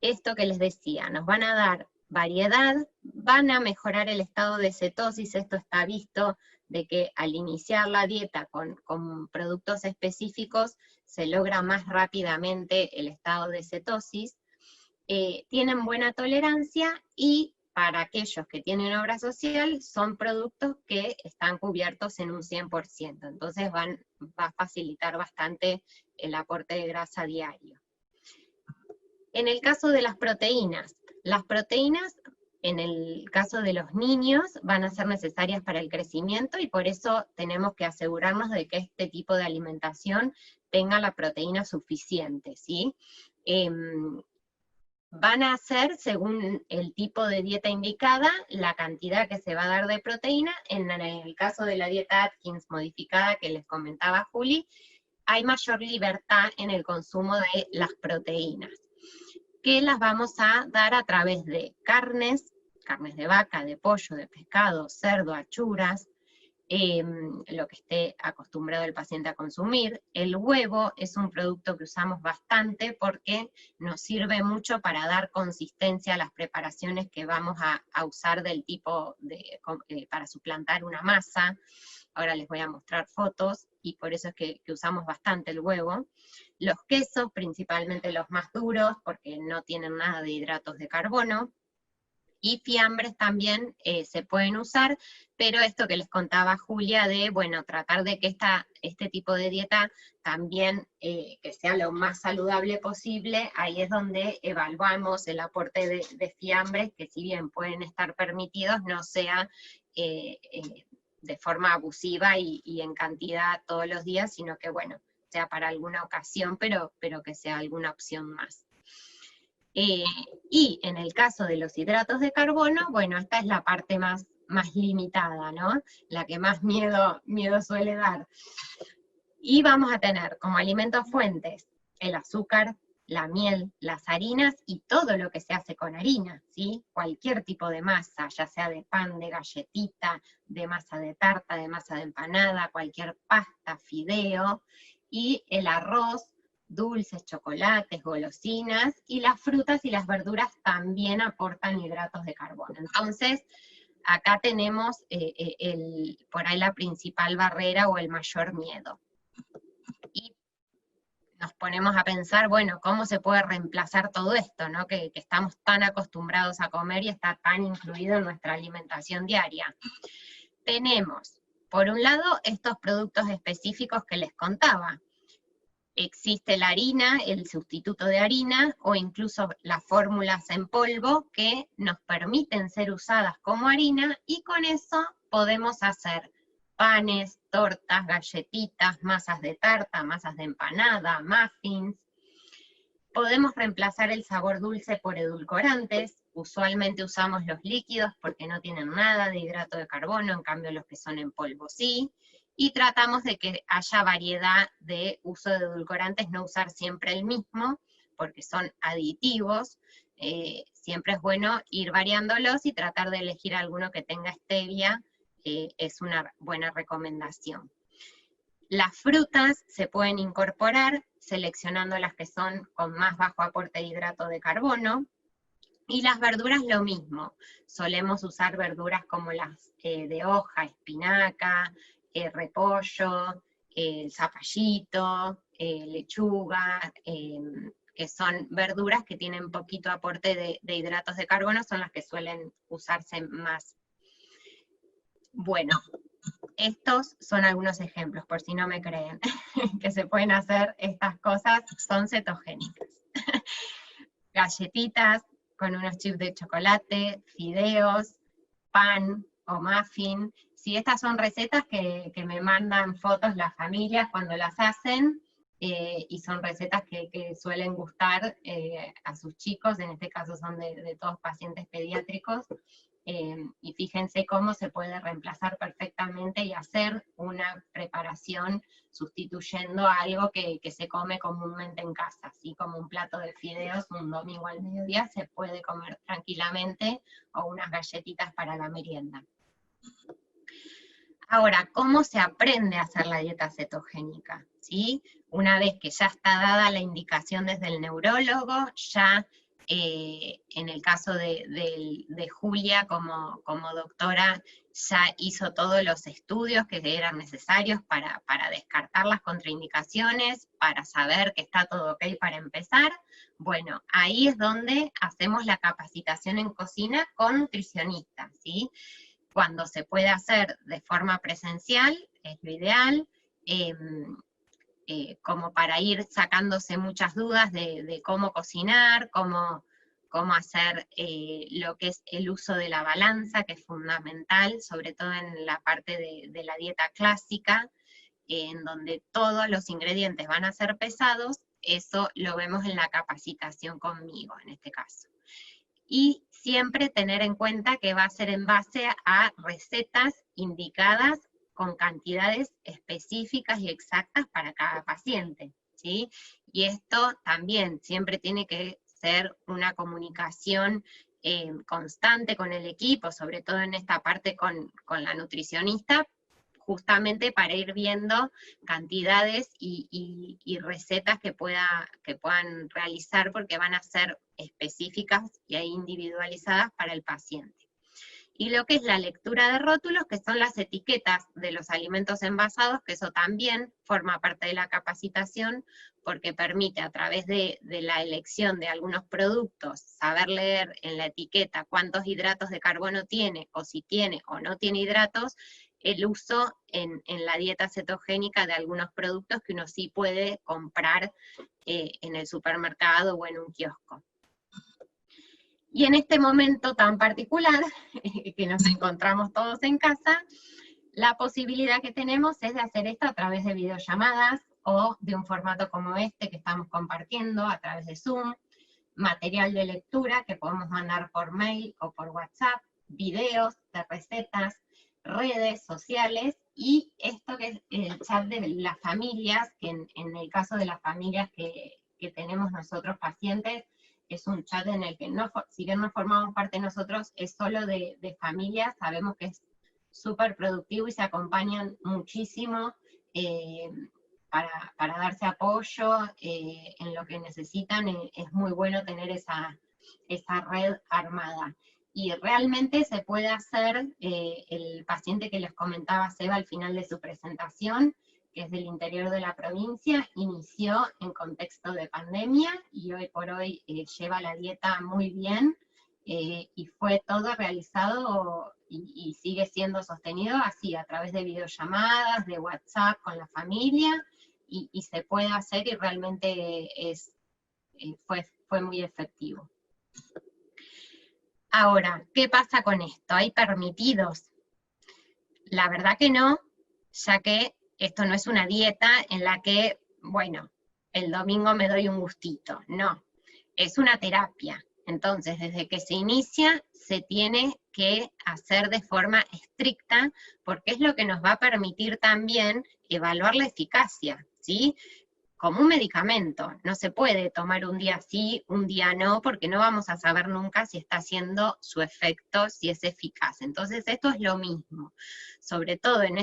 esto que les decía, nos van a dar variedad, van a mejorar el estado de cetosis. Esto está visto de que al iniciar la dieta con productos específicos se logra más rápidamente el estado de cetosis. Tienen buena tolerancia, y para aquellos que tienen obra social son productos que están cubiertos en un 100%, entonces va a facilitar bastante el aporte de grasa diario. En el caso de las proteínas en el caso de los niños van a ser necesarias para el crecimiento, y por eso tenemos que asegurarnos de que este tipo de alimentación tenga la proteína suficiente, ¿sí? Van a ser, según el tipo de dieta indicada, la cantidad que se va a dar de proteína. En el caso de la dieta Atkins modificada que les comentaba Juli, hay mayor libertad en el consumo de las proteínas, que las vamos a dar a través de carnes de vaca, de pollo, de pescado, cerdo, achuras, lo que esté acostumbrado el paciente a consumir. El huevo es un producto que usamos bastante porque nos sirve mucho para dar consistencia a las preparaciones que vamos a usar del tipo para suplantar una masa. Ahora les voy a mostrar fotos, y por eso es que usamos bastante el huevo. Los quesos, principalmente los más duros, porque no tienen nada de hidratos de carbono. Y fiambres también se pueden usar, pero esto que les contaba Julia de, bueno, tratar de que este tipo de dieta también que sea lo más saludable posible. Ahí es donde evaluamos el aporte de fiambres, que si bien pueden estar permitidos, no sea de forma abusiva y en cantidad todos los días, sino que, bueno, sea para alguna ocasión, pero que sea alguna opción más. Y en el caso de los hidratos de carbono, bueno, esta es la parte más limitada, ¿no? La que más miedo suele dar. Y vamos a tener como alimentos fuentes el azúcar, la miel, las harinas y todo lo que se hace con harina, ¿sí? Cualquier tipo de masa, ya sea de pan, de galletita, de masa de tarta, de masa de empanada, cualquier pasta, fideo, y el arroz, dulces, chocolates, golosinas, y las frutas y las verduras también aportan hidratos de carbono. Entonces, acá tenemos por ahí la principal barrera o el mayor miedo. Y nos ponemos a pensar, bueno, ¿cómo se puede reemplazar todo esto, ¿no? Que estamos tan acostumbrados a comer y está tan incluido en nuestra alimentación diaria? Tenemos, por un lado, estos productos específicos que les contaba. Existe la harina, el sustituto de harina, o incluso las fórmulas en polvo que nos permiten ser usadas como harina, y con eso podemos hacer panes, tortas, galletitas, masas de tarta, masas de empanada, muffins. Podemos reemplazar el sabor dulce por edulcorantes. Usualmente usamos los líquidos porque no tienen nada de hidrato de carbono, en cambio los que son en polvo sí. Y tratamos de que haya variedad de uso de edulcorantes, no usar siempre el mismo, porque son aditivos. Siempre es bueno ir variándolos y tratar de elegir alguno que tenga stevia, es una buena recomendación. Las frutas se pueden incorporar seleccionando las que son con más bajo aporte de hidrato de carbono, y las verduras lo mismo. Solemos usar verduras como las de hoja, espinaca, repollo, zapallito, lechuga, que son verduras que tienen poquito aporte de hidratos de carbono, son las que suelen usarse más. Bueno, estos son algunos ejemplos, por si no me creen, que se pueden hacer estas cosas, son cetogénicas. Galletitas con unos chips de chocolate, fideos, pan o muffin. Si estas son recetas que me mandan fotos las familias cuando las hacen, y son recetas que suelen gustar a sus chicos, en este caso son de todos pacientes pediátricos, y fíjense cómo se puede reemplazar perfectamente y hacer una preparación sustituyendo a algo que se come comúnmente en casa, así como un plato de fideos un domingo al mediodía se puede comer tranquilamente, o unas galletitas para la merienda. Ahora, ¿cómo se aprende a hacer la dieta cetogénica? ¿Sí? Una vez que ya está dada la indicación desde el neurólogo, ya en el caso de Julia como doctora, ya hizo todos los estudios que eran necesarios para descartar las contraindicaciones, para saber que está todo ok para empezar. Bueno, ahí es donde hacemos la capacitación en cocina con nutricionistas, ¿sí? Cuando se puede hacer de forma presencial, es lo ideal, como para ir sacándose muchas dudas de cómo cocinar, cómo hacer lo que es el uso de la balanza, que es fundamental, sobre todo en la parte de la dieta clásica, en donde todos los ingredientes van a ser pesados. Eso lo vemos en la capacitación conmigo, en este caso. Y siempre tener en cuenta que va a ser en base a recetas indicadas con cantidades específicas y exactas para cada paciente, ¿sí? Y esto también siempre tiene que ser una comunicación constante con el equipo, sobre todo en esta parte con la nutricionista, justamente para ir viendo cantidades y recetas que puedan realizar, porque van a ser específicas y individualizadas para el paciente. Y lo que es la lectura de rótulos, que son las etiquetas de los alimentos envasados, que eso también forma parte de la capacitación, porque permite a través de la elección de algunos productos, saber leer en la etiqueta cuántos hidratos de carbono tiene, o si tiene o no tiene hidratos, el uso en la dieta cetogénica de algunos productos que uno sí puede comprar en el supermercado o en un kiosco. Y en este momento tan particular, que nos encontramos todos en casa, la posibilidad que tenemos es de hacer esto a través de videollamadas o de un formato como este que estamos compartiendo a través de Zoom, material de lectura que podemos mandar por mail o por WhatsApp, videos de recetas, redes sociales, y esto que es el chat de las familias, que en el caso de las familias que tenemos nosotros pacientes, es un chat en el que, si bien no formamos parte nosotros, es solo de familias. Sabemos que es súper productivo y se acompañan muchísimo para darse apoyo en lo que necesitan. Es muy bueno tener esa red armada. Y realmente se puede hacer, el paciente que les comentaba Seba al final de su presentación, que es del interior de la provincia, inició en contexto de pandemia y hoy por hoy lleva la dieta muy bien, y fue todo realizado y sigue siendo sostenido así, a través de videollamadas, de WhatsApp con la familia, y se puede hacer, y realmente fue muy efectivo. Ahora, ¿qué pasa con esto? ¿Hay permitidos? La verdad que no, ya que esto no es una dieta en la que, bueno, el domingo me doy un gustito. No, es una terapia. Entonces, desde que se inicia, se tiene que hacer de forma estricta, porque es lo que nos va a permitir también evaluar la eficacia, ¿sí? Como un medicamento, no se puede tomar un día sí, un día no, porque no vamos a saber nunca si está haciendo su efecto, si es eficaz. Entonces esto es lo mismo, sobre todo en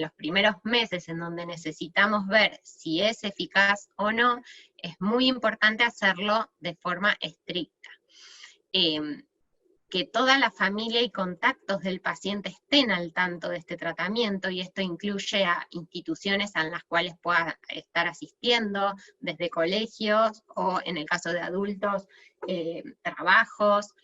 los primeros meses en donde necesitamos ver si es eficaz o no, es muy importante hacerlo de forma estricta. Que toda la familia y contactos del paciente estén al tanto de este tratamiento, y esto incluye a instituciones a las cuales pueda estar asistiendo, desde colegios o, en el caso de adultos, trabajos,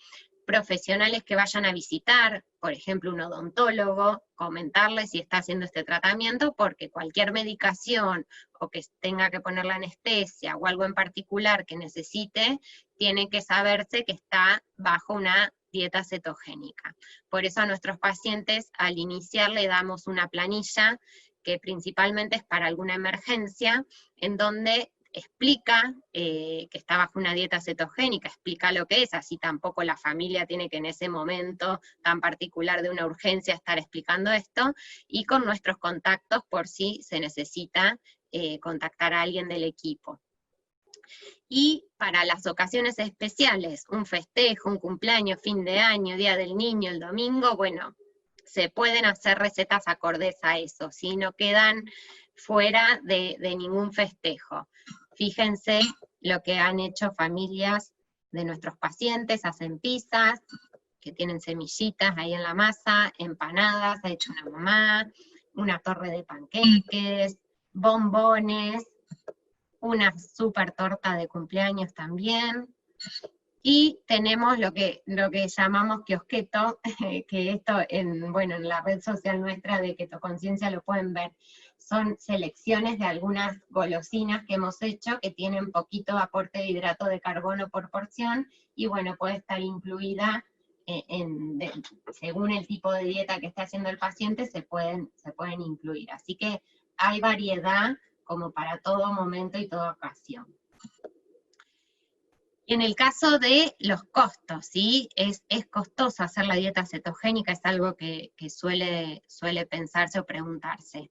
profesionales que vayan a visitar, por ejemplo, un odontólogo, comentarles si está haciendo este tratamiento, porque cualquier medicación o que tenga que poner la anestesia o algo en particular que necesite, tiene que saberse que está bajo una dieta cetogénica. Por eso a nuestros pacientes al iniciar le damos una planilla que principalmente es para alguna emergencia, en donde explica que está bajo una dieta cetogénica, explica lo que es, así tampoco la familia tiene que en ese momento tan particular de una urgencia estar explicando esto, y con nuestros contactos por si se necesita contactar a alguien del equipo. Y para las ocasiones especiales, un festejo, un cumpleaños, fin de año, Día del Niño, el domingo, bueno, se pueden hacer recetas acordes a eso, ¿sí? No quedan fuera de ningún festejo. Fíjense lo que han hecho familias de nuestros pacientes, hacen pizzas, que tienen semillitas ahí en la masa, empanadas, ha hecho una mamá, una torre de panqueques, bombones, una super torta de cumpleaños también, y tenemos lo que llamamos kiosqueto, que esto en la red social nuestra de Keto Conciencia lo pueden ver. Son selecciones de algunas golosinas que hemos hecho que tienen poquito aporte de hidrato de carbono por porción, y bueno, puede estar incluida según el tipo de dieta que esté haciendo el paciente, se pueden incluir. Así que hay variedad como para todo momento y toda ocasión. En el caso de los costos, ¿sí? Es costoso hacer la dieta cetogénica, es algo que suele pensarse o preguntarse.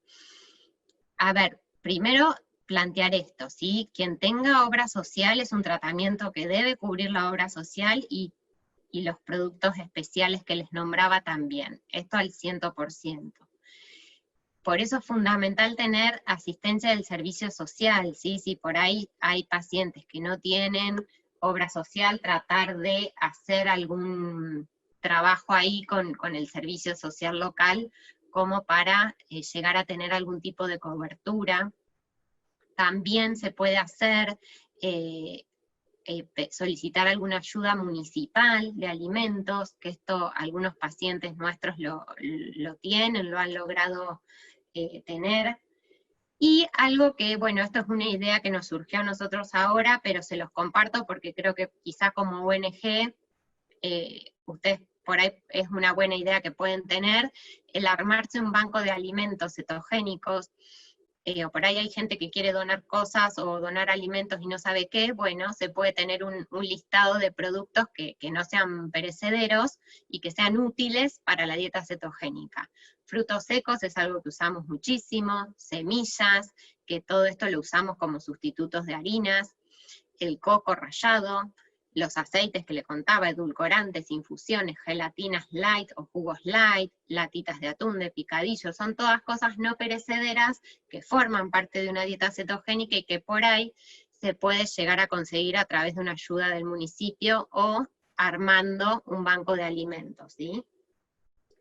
A ver, primero plantear esto, ¿sí? Quien tenga obra social es un tratamiento que debe cubrir la obra social, y los productos especiales que les nombraba también, esto al 100%. Por eso es fundamental tener asistencia del servicio social, ¿sí? Si por ahí hay pacientes que no tienen obra social, tratar de hacer algún trabajo ahí con el servicio social local, como para llegar a tener algún tipo de cobertura. También se puede hacer, solicitar alguna ayuda municipal de alimentos, que esto algunos pacientes nuestros lo tienen, lo han logrado tener. Y algo que, bueno, esto es una idea que nos surgió a nosotros ahora, pero se los comparto porque creo que quizá como ONG, ustedes por ahí es una buena idea que pueden tener, el armarse un banco de alimentos cetogénicos. o por ahí hay gente que quiere donar cosas o donar alimentos y no sabe qué, bueno, se puede tener un listado de productos que no sean perecederos y que sean útiles para la dieta cetogénica. Frutos secos es algo que usamos muchísimo, semillas, que todo esto lo usamos como sustitutos de harinas, el coco rallado, los aceites que le contaba, edulcorantes, infusiones, gelatinas light o jugos light, latitas de atún, de picadillo, son todas cosas no perecederas que forman parte de una dieta cetogénica y que por ahí se puede llegar a conseguir a través de una ayuda del municipio o armando un banco de alimentos, ¿sí?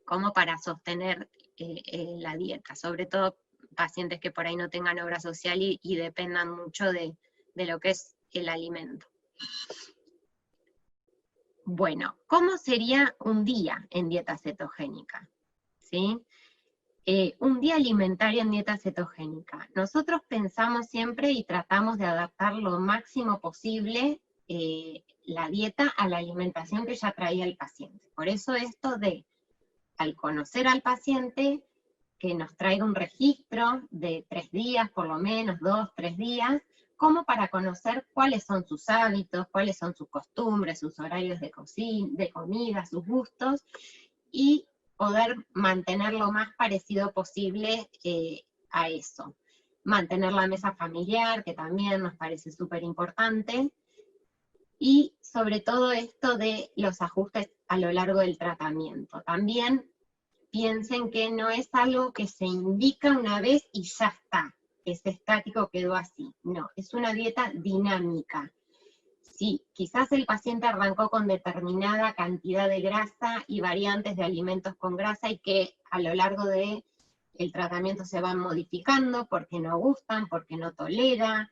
Como para sostener la dieta, sobre todo pacientes que por ahí no tengan obra social y dependan mucho de lo que es el alimento. Bueno, ¿cómo sería un día en dieta cetogénica? ¿Sí? Un día alimentario en dieta cetogénica. Nosotros pensamos siempre y tratamos de adaptar lo máximo posible la dieta a la alimentación que ya traía el paciente. Por eso esto de, al conocer al paciente, que nos traiga un registro de 3 días, por lo menos 2, 3 días, como para conocer cuáles son sus hábitos, cuáles son sus costumbres, sus horarios de comida, sus gustos, y poder mantener lo más parecido posible a eso. Mantener la mesa familiar, que también nos parece súper importante, y sobre todo esto de los ajustes a lo largo del tratamiento. También piensen que no es algo que se indica una vez y ya está, es estático, quedó así. No, es una dieta dinámica. Sí, quizás el paciente arrancó con determinada cantidad de grasa y variantes de alimentos con grasa y que a lo largo del tratamiento se van modificando porque no gustan, porque no tolera.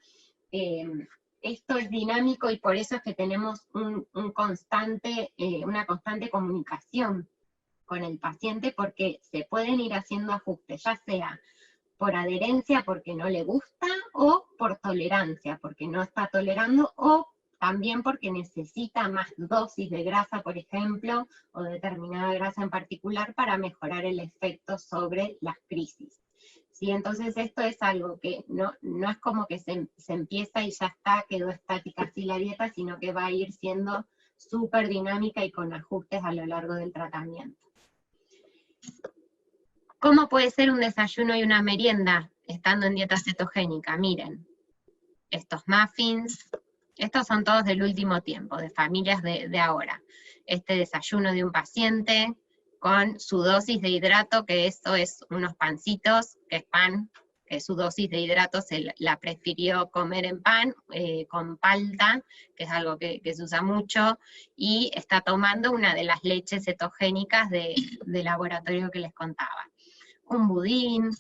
Esto es dinámico y por eso es que tenemos una constante comunicación con el paciente, porque se pueden ir haciendo ajustes, ya sea por adherencia porque no le gusta, o por tolerancia porque no está tolerando, o también porque necesita más dosis de grasa, por ejemplo, o determinada grasa en particular para mejorar el efecto sobre las crisis. ¿Sí? Entonces esto es algo que no es como que se empieza y ya está, quedó estática así la dieta, sino que va a ir siendo súper dinámica y con ajustes a lo largo del tratamiento. ¿Cómo puede ser un desayuno y una merienda estando en dieta cetogénica? Miren, estos muffins, estos son todos del último tiempo, de familias de ahora. Este desayuno de un paciente con su dosis de hidrato, que esto es unos pancitos, que es pan, que su dosis de hidrato la prefirió comer en pan, con palta, que es algo que se usa mucho, y está tomando una de las leches cetogénicas de laboratorio que les contaba. Un budín,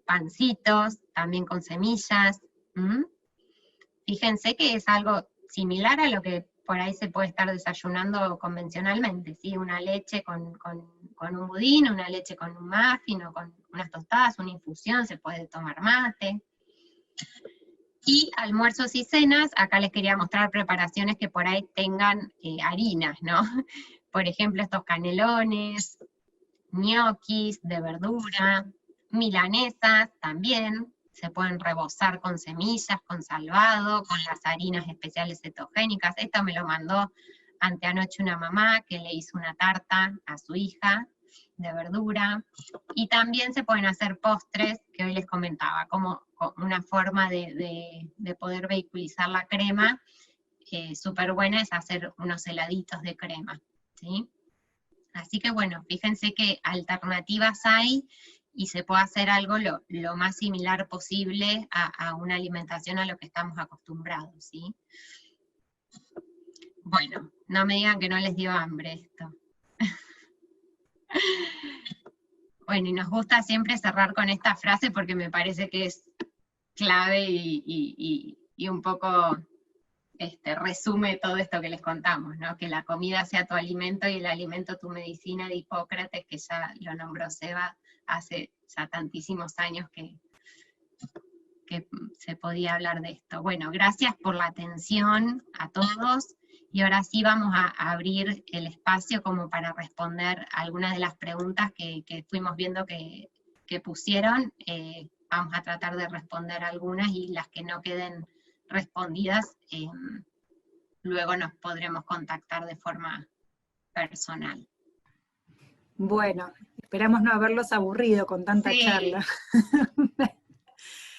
pancitos, también con semillas. Fíjense que es algo similar a lo que por ahí se puede estar desayunando convencionalmente, ¿sí? Una leche con un budín, una leche con un muffin, o con unas tostadas, una infusión, se puede tomar mate. Y almuerzos y cenas, acá les quería mostrar preparaciones que por ahí tengan harinas, ¿no? Por ejemplo, estos canelones, ñoquis de verdura, milanesas también, se pueden rebozar con semillas, con salvado, con las harinas especiales cetogénicas. Esto me lo mandó anteanoche una mamá que le hizo una tarta a su hija de verdura. Y también se pueden hacer postres, que hoy les comentaba, como una forma de poder vehiculizar la crema, súper buena es hacer unos heladitos de crema, ¿sí? Así que bueno, fíjense que alternativas hay, y se puede hacer algo lo más similar posible a una alimentación a lo que estamos acostumbrados, ¿sí? Bueno, no me digan que no les dio hambre esto. Bueno, y nos gusta siempre cerrar con esta frase porque me parece que es clave y un poco resume todo esto que les contamos, ¿no? Que la comida sea tu alimento y el alimento tu medicina, de Hipócrates, que ya lo nombró Seba hace ya tantísimos años que se podía hablar de esto. Bueno, gracias por la atención a todos, y ahora sí vamos a abrir el espacio como para responder algunas de las preguntas que fuimos viendo que pusieron. vamos a tratar de responder algunas y las que no queden respondidas, luego nos podremos contactar de forma personal. Bueno, esperamos no haberlos aburrido con tanta charla.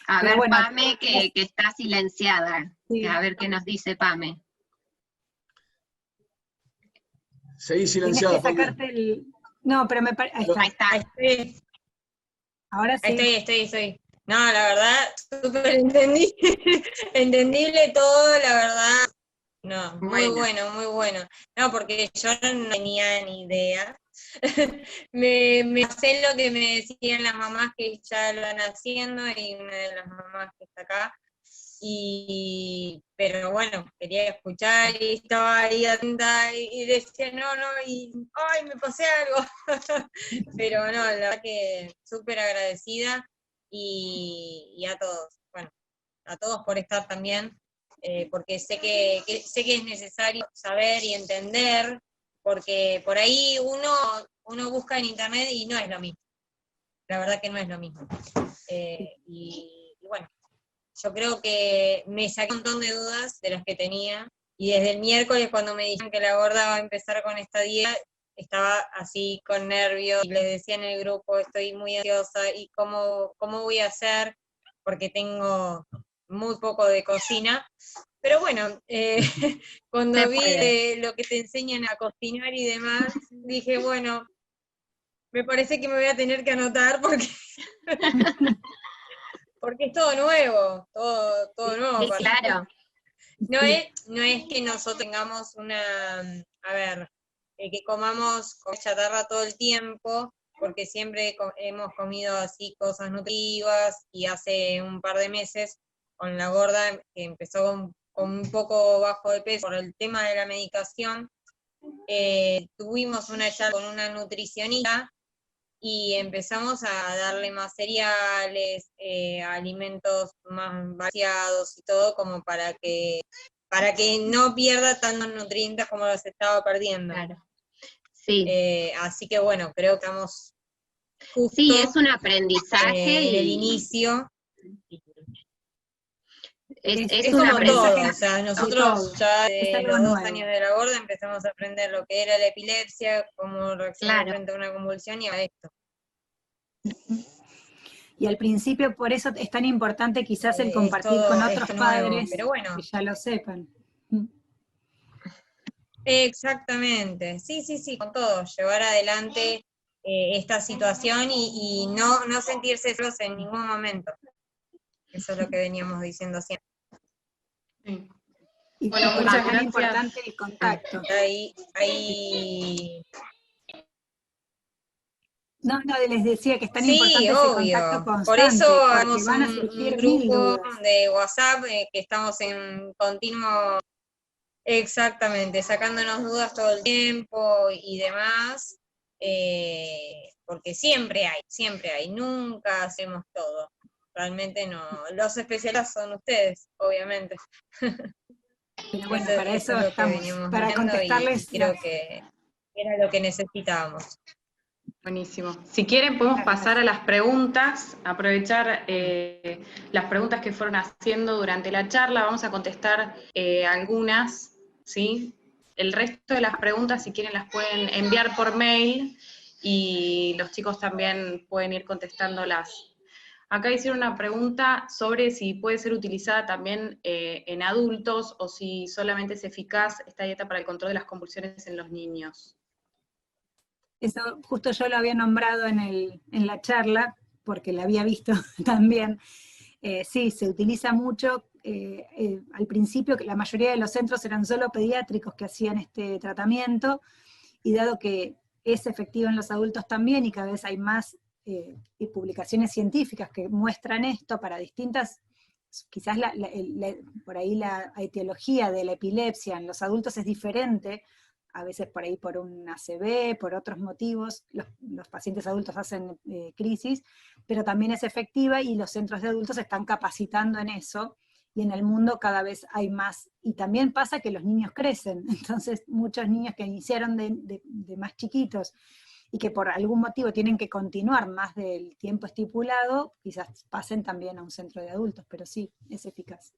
A Pero ver, bueno, Pame, que está silenciada. Sí. A ver qué nos dice Pame. Seguí Tienes silenciada, que sacarte el... No, pero me parece... Ahí está. Ahí está. Estoy, Ahora sí. estoy. No, la verdad, súper entendible todo, la verdad. No, muy bueno. No, porque yo no tenía ni idea. me sé lo que me decían las mamás que ya lo van haciendo, y una de las mamás que está acá. Pero bueno, quería escuchar y estaba ahí atenta y decía no, y ¡ay, me pasé algo! Pero no, la verdad que súper agradecida, y a todos, bueno, a todos por estar también, porque sé que es necesario saber y entender, porque por ahí uno busca en internet y no es lo mismo, la verdad que no es lo mismo. Y bueno, yo creo que me saqué un montón de dudas de las que tenía, y desde el miércoles cuando me dijeron que la gorda va a empezar con esta dieta, estaba así con nervios, y les decía en el grupo, estoy muy ansiosa, y cómo voy a hacer, porque tengo muy poco de cocina. Pero bueno, cuando vi lo que te enseñan a cocinar y demás, dije, bueno, me parece que me voy a tener que anotar porque... porque es todo nuevo, todo nuevo. Sí, claro. No es que nosotros tengamos que comamos chatarra todo el tiempo, porque siempre hemos comido así cosas nutritivas, y hace un par de meses con la gorda, que empezó con un poco bajo de peso por el tema de la medicación, tuvimos una charla con una nutricionista, y empezamos a darle más cereales, alimentos más balanceados y todo, como para que no pierda tantos nutrientes como los estaba perdiendo. Claro. Sí. Así que bueno, creo que estamos justo, sí, es un aprendizaje en el inicio. Es como un aprendizaje. todo, o sea, nosotros ya de los 2 nuevo. años de la gorda empezamos a aprender lo que era la epilepsia, cómo reaccionar frente a una convulsión y a esto. Y al principio por eso es tan importante quizás el compartir con otros padres, pero bueno, que ya lo sepan. Exactamente, sí, con todo, llevar adelante esta situación, y no sentirse solos en ningún momento. Eso es lo que veníamos diciendo siempre. Sí. Y Bueno, por eso muchas es tan gracias. importante el contacto. Ahí No, les decía que es tan sí, importante ese obvio. contacto constante, Por eso porque hacemos van a un surgir mil grupo dudas. de WhatsApp, que estamos en continuo, exactamente, sacándonos dudas todo el tiempo y demás, porque siempre hay, nunca hacemos todo. Realmente no, los especialistas son ustedes, obviamente. Pero bueno, para eso es lo estamos, que veníamos para viendo, contestarles. y creo que era lo que necesitábamos. Buenísimo. Si quieren podemos pasar a las preguntas, aprovechar las preguntas que fueron haciendo durante la charla, vamos a contestar algunas, ¿sí? El resto de las preguntas, si quieren, las pueden enviar por mail, y los chicos también pueden ir contestándolas. Acá hicieron una pregunta sobre si puede ser utilizada también en adultos, o si solamente es eficaz esta dieta para el control de las convulsiones en los niños. Eso justo yo lo había nombrado en la charla, porque la había visto también. Sí, se utiliza mucho. Al principio, que la mayoría de los centros eran solo pediátricos que hacían este tratamiento, y dado que es efectivo en los adultos también, y cada vez hay más publicaciones científicas que muestran esto para distintas, quizás por ahí la etiología de la epilepsia en los adultos es diferente, a veces por ahí por un ACV, por otros motivos, los pacientes adultos hacen crisis, pero también es efectiva, y los centros de adultos se están capacitando en eso, y en el mundo cada vez hay más, y también pasa que los niños crecen, entonces muchos niños que iniciaron de más chiquitos y que por algún motivo tienen que continuar más del tiempo estipulado, quizás pasen también a un centro de adultos, pero sí, es eficaz.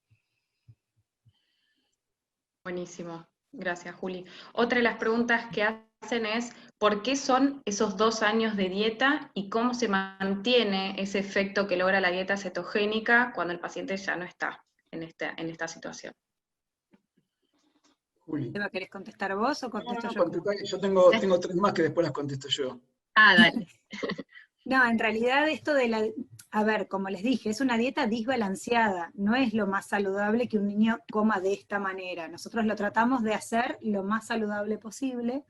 Buenísimo, gracias Juli. Otra de las preguntas que hacen es, ¿por qué son esos 2 años de dieta y cómo se mantiene ese efecto que logra la dieta cetogénica cuando el paciente ya no está en esta situación? Juli. ¿Eva, querés contestar vos o contesto yo? Yo tengo 3 más que después las contesto yo. Ah, dale. No, en realidad esto de la, a ver, como les dije, es una dieta desbalanceada, no es lo más saludable que un niño coma de esta manera. Nosotros lo tratamos de hacer lo más saludable posible,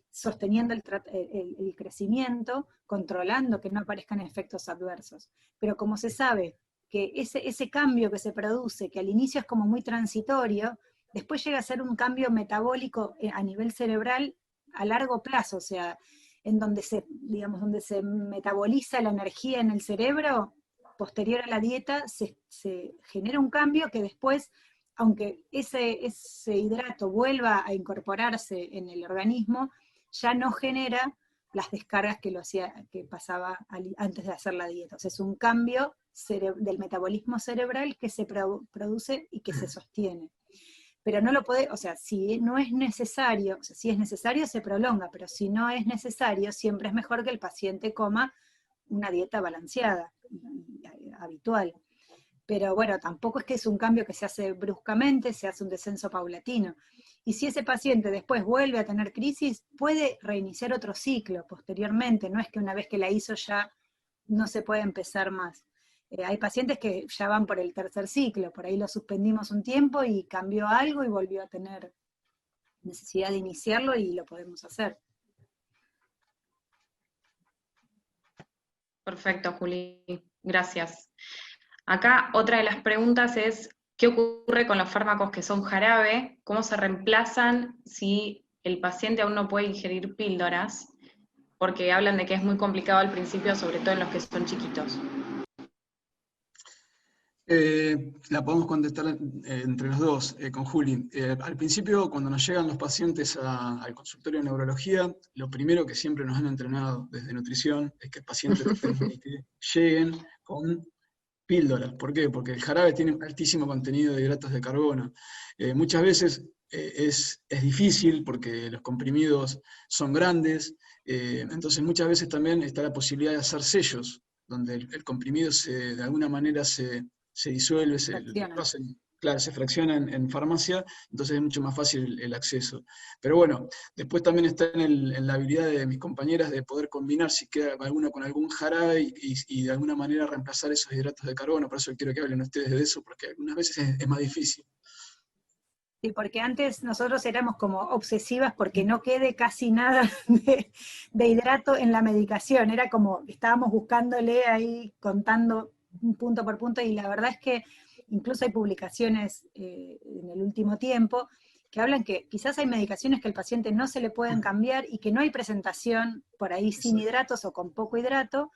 sosteniendo el crecimiento, controlando que no aparezcan efectos adversos. Pero como se sabe que ese cambio que se produce, que al inicio es como muy transitorio, después llega a ser un cambio metabólico a nivel cerebral a largo plazo, o sea, en donde donde se metaboliza la energía en el cerebro, posterior a la dieta, se genera un cambio que después, aunque ese hidrato vuelva a incorporarse en el organismo, ya no genera las descargas que pasaba antes de hacer la dieta. O sea, es un cambio del metabolismo cerebral que se produce y que se sostiene. Pero no lo puede, o sea, si no es necesario, o sea, si es necesario se prolonga, pero si no es necesario, siempre es mejor que el paciente coma una dieta balanceada, habitual. Pero bueno, tampoco es que es un cambio que se hace bruscamente, se hace un descenso paulatino. Y si ese paciente después vuelve a tener crisis, puede reiniciar otro ciclo posteriormente, no es que una vez que la hizo ya no se puede empezar más. Hay pacientes que ya van por el 3er ciclo, por ahí lo suspendimos un tiempo y cambió algo y volvió a tener necesidad de iniciarlo y lo podemos hacer. Perfecto, Juli, gracias. Acá otra de las preguntas es, ¿qué ocurre con los fármacos que son jarabe? ¿Cómo se reemplazan si el paciente aún no puede ingerir píldoras? Porque hablan de que es muy complicado al principio, sobre todo en los que son chiquitos. La podemos contestar entre los dos, con Juli. Al principio, cuando nos llegan los pacientes al consultorio de neurología, lo primero que siempre nos han entrenado desde nutrición es que el paciente que lleguen con píldoras. ¿Por qué? Porque el jarabe tiene altísimo contenido de hidratos de carbono. Muchas veces es difícil porque los comprimidos son grandes, entonces muchas veces también está la posibilidad de hacer sellos, donde el comprimido de alguna manera se disuelve, se fracciona en farmacia, entonces es mucho más fácil el acceso. Pero bueno, después también está en la habilidad de mis compañeras de poder combinar, si queda alguna con algún jarabe, y de alguna manera reemplazar esos hidratos de carbono. Por eso quiero que hablen ustedes de eso, porque algunas veces es más difícil. Sí, porque antes nosotros éramos como obsesivas porque no quede casi nada de hidrato en la medicación, era como que estábamos buscándole ahí, contando punto por punto, y la verdad es que incluso hay publicaciones en el último tiempo que hablan que quizás hay medicaciones que al paciente no se le pueden cambiar y que no hay presentación por ahí sin hidratos o con poco hidrato,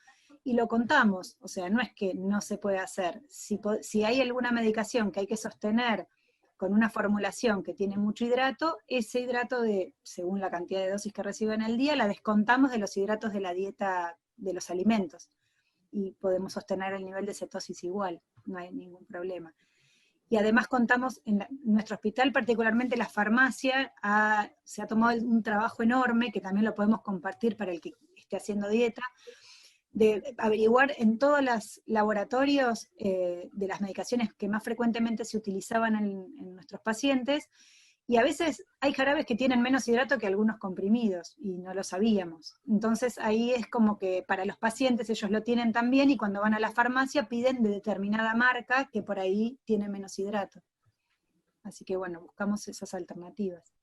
y lo contamos, o sea, no es que no se puede hacer. Si hay alguna medicación que hay que sostener con una formulación que tiene mucho hidrato, ese hidrato, según la cantidad de dosis que recibe en el día, la descontamos de los hidratos de la dieta de los alimentos, y podemos sostener el nivel de cetosis igual, no hay ningún problema. Y además contamos, en nuestro hospital, particularmente la farmacia, se ha tomado un trabajo enorme, que también lo podemos compartir para el que esté haciendo dieta, de averiguar en todos los laboratorios de las medicaciones que más frecuentemente se utilizaban en nuestros pacientes, y a veces hay jarabes que tienen menos hidrato que algunos comprimidos, y no lo sabíamos. Entonces ahí es como que para los pacientes ellos lo tienen también, y cuando van a la farmacia piden de determinada marca que por ahí tiene menos hidrato. Así que bueno, buscamos esas alternativas.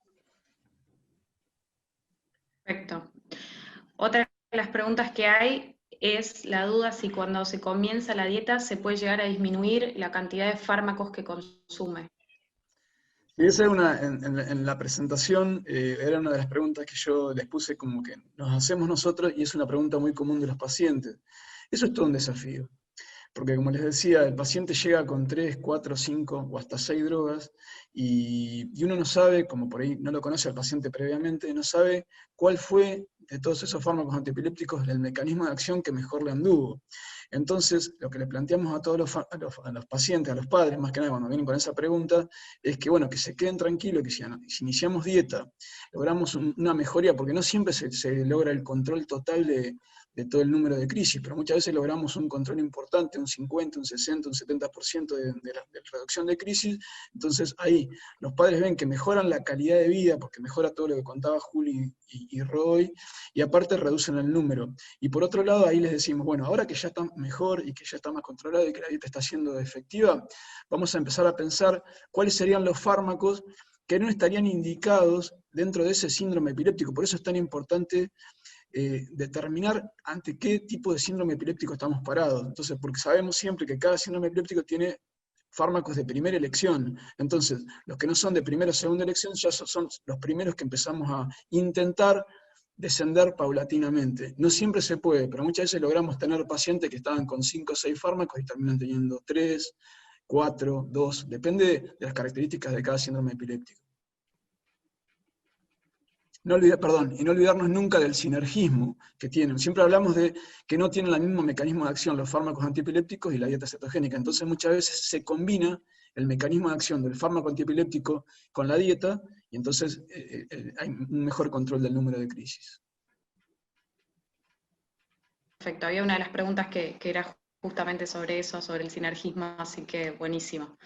Perfecto. Otra de las preguntas que hay es la duda si cuando se comienza la dieta se puede llegar a disminuir la cantidad de fármacos que consume. Y esa en la presentación era una de las preguntas que yo les puse como que nos hacemos nosotros, y es una pregunta muy común de los pacientes. Eso es todo un desafío, porque como les decía, el paciente llega con 3, 4, 5 o hasta 6 drogas, y uno no sabe, como por ahí no lo conoce al paciente previamente, no sabe cuál fue de todos esos fármacos antiepilépticos el mecanismo de acción que mejor le anduvo. Entonces, lo que le planteamos a todos los pacientes, a los padres, más que nada cuando vienen con esa pregunta, es que, bueno, que se queden tranquilos, que si iniciamos dieta, logramos una mejoría, porque no siempre se logra el control total de todo el número de crisis, pero muchas veces logramos un control importante, un 50, un 60, un 70% de reducción de crisis. Entonces ahí los padres ven que mejoran la calidad de vida, porque mejora todo lo que contaba Juli y Roy, y aparte reducen el número. Y por otro lado ahí les decimos, bueno, ahora que ya está mejor y que ya está más controlado y que la dieta está siendo efectiva, vamos a empezar a pensar cuáles serían los fármacos que no estarían indicados dentro de ese síndrome epiléptico. Por eso es tan importante determinar ante qué tipo de síndrome epiléptico estamos parados. Entonces, porque sabemos siempre que cada síndrome epiléptico tiene fármacos de primera elección. Entonces, los que no son de primera o segunda elección ya son los primeros que empezamos a intentar descender paulatinamente. No siempre se puede, pero muchas veces logramos tener pacientes que estaban con 5 o 6 fármacos y terminan teniendo 3, 4, 2, depende de las características de cada síndrome epiléptico. Y no olvidarnos nunca del sinergismo que tienen. Siempre hablamos de que no tienen el mismo mecanismo de acción los fármacos antiepilépticos y la dieta cetogénica. Entonces muchas veces se combina el mecanismo de acción del fármaco antiepiléptico con la dieta, y entonces hay un mejor control del número de crisis. Perfecto, había una de las preguntas que era justamente sobre eso, sobre el sinergismo, así que buenísimo.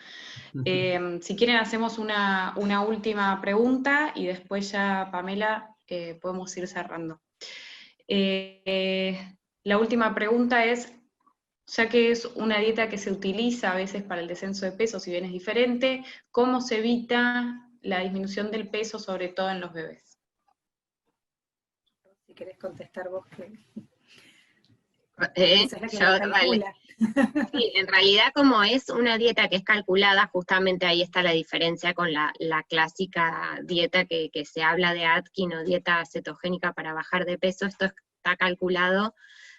Si quieren hacemos una última pregunta y después ya, Pamela, podemos ir cerrando. La última pregunta es, ya que es una dieta que se utiliza a veces para el descenso de peso, si bien es diferente, ¿cómo se evita la disminución del peso, sobre todo en los bebés? Si querés contestar vos, que Sí, en realidad como es una dieta que es calculada, justamente ahí está la diferencia con la clásica dieta que se habla de Atkins o dieta cetogénica para bajar de peso. Esto está calculado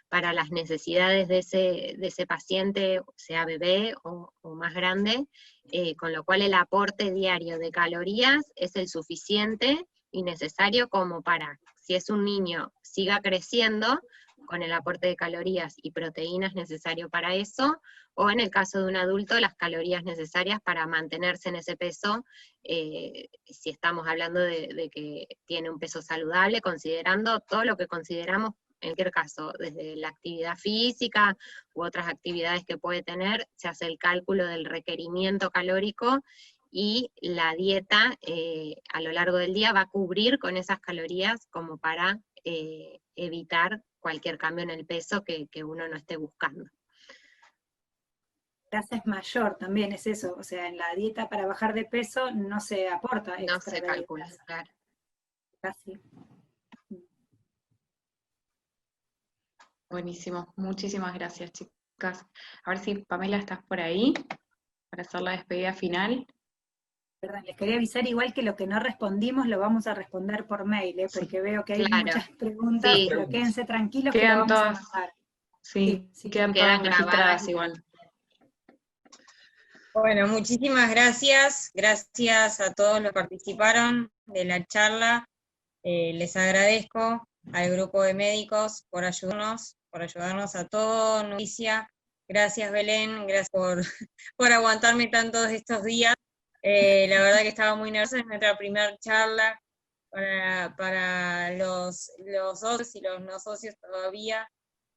para las necesidades de ese paciente, sea bebé o más grande, con lo cual el aporte diario de calorías es el suficiente y necesario como para, si es un niño, siga creciendo, con el aporte de calorías y proteínas necesario para eso, o en el caso de un adulto, las calorías necesarias para mantenerse en ese peso, si estamos hablando de que tiene un peso saludable, considerando todo lo que consideramos, en cualquier caso, desde la actividad física u otras actividades que puede tener, se hace el cálculo del requerimiento calórico, y la dieta a lo largo del día va a cubrir con esas calorías como para evitar cualquier cambio en el peso que uno no esté buscando. La grasa es mayor también, es eso, o sea, en la dieta para bajar de peso no se aporta extra. No se calcula, claro. Casi. Buenísimo, muchísimas gracias, chicas. A ver si, Pamela, estás por ahí para hacer la despedida final. Perdón, les quería avisar igual que lo que no respondimos lo vamos a responder por mail, porque veo que hay muchas preguntas, sí, pero quédense tranquilos quedan que lo vamos todas, a mandar. Sí, quedan todas registradas igual. Bueno, muchísimas gracias. Gracias a todos los que participaron de la charla. Les agradezco al grupo de médicos por ayudarnos a todo, Noticia. Gracias, Belén, gracias por aguantarme tantos estos días. La verdad que estaba muy nerviosa, es nuestra primera charla para los socios y los no socios todavía,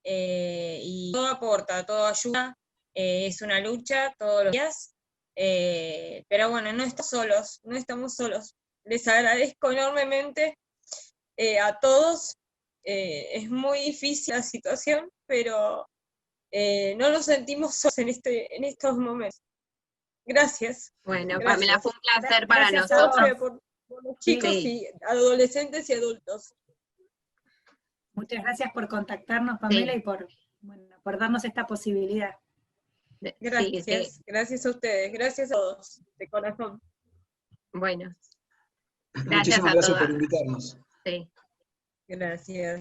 y todo aporta, todo ayuda, es una lucha todos los días, pero bueno, no estamos solos, les agradezco enormemente a todos, es muy difícil la situación, pero no nos sentimos solos en estos momentos. Gracias. Bueno, gracias. Pamela, fue un placer para Gracias nosotros. Por los chicos y adolescentes y adultos. Muchas gracias por contactarnos, Pamela, y por darnos esta posibilidad. Gracias, gracias a ustedes, gracias a todos, de corazón. Bueno, Muchísimas gracias por invitarnos. Sí. Gracias.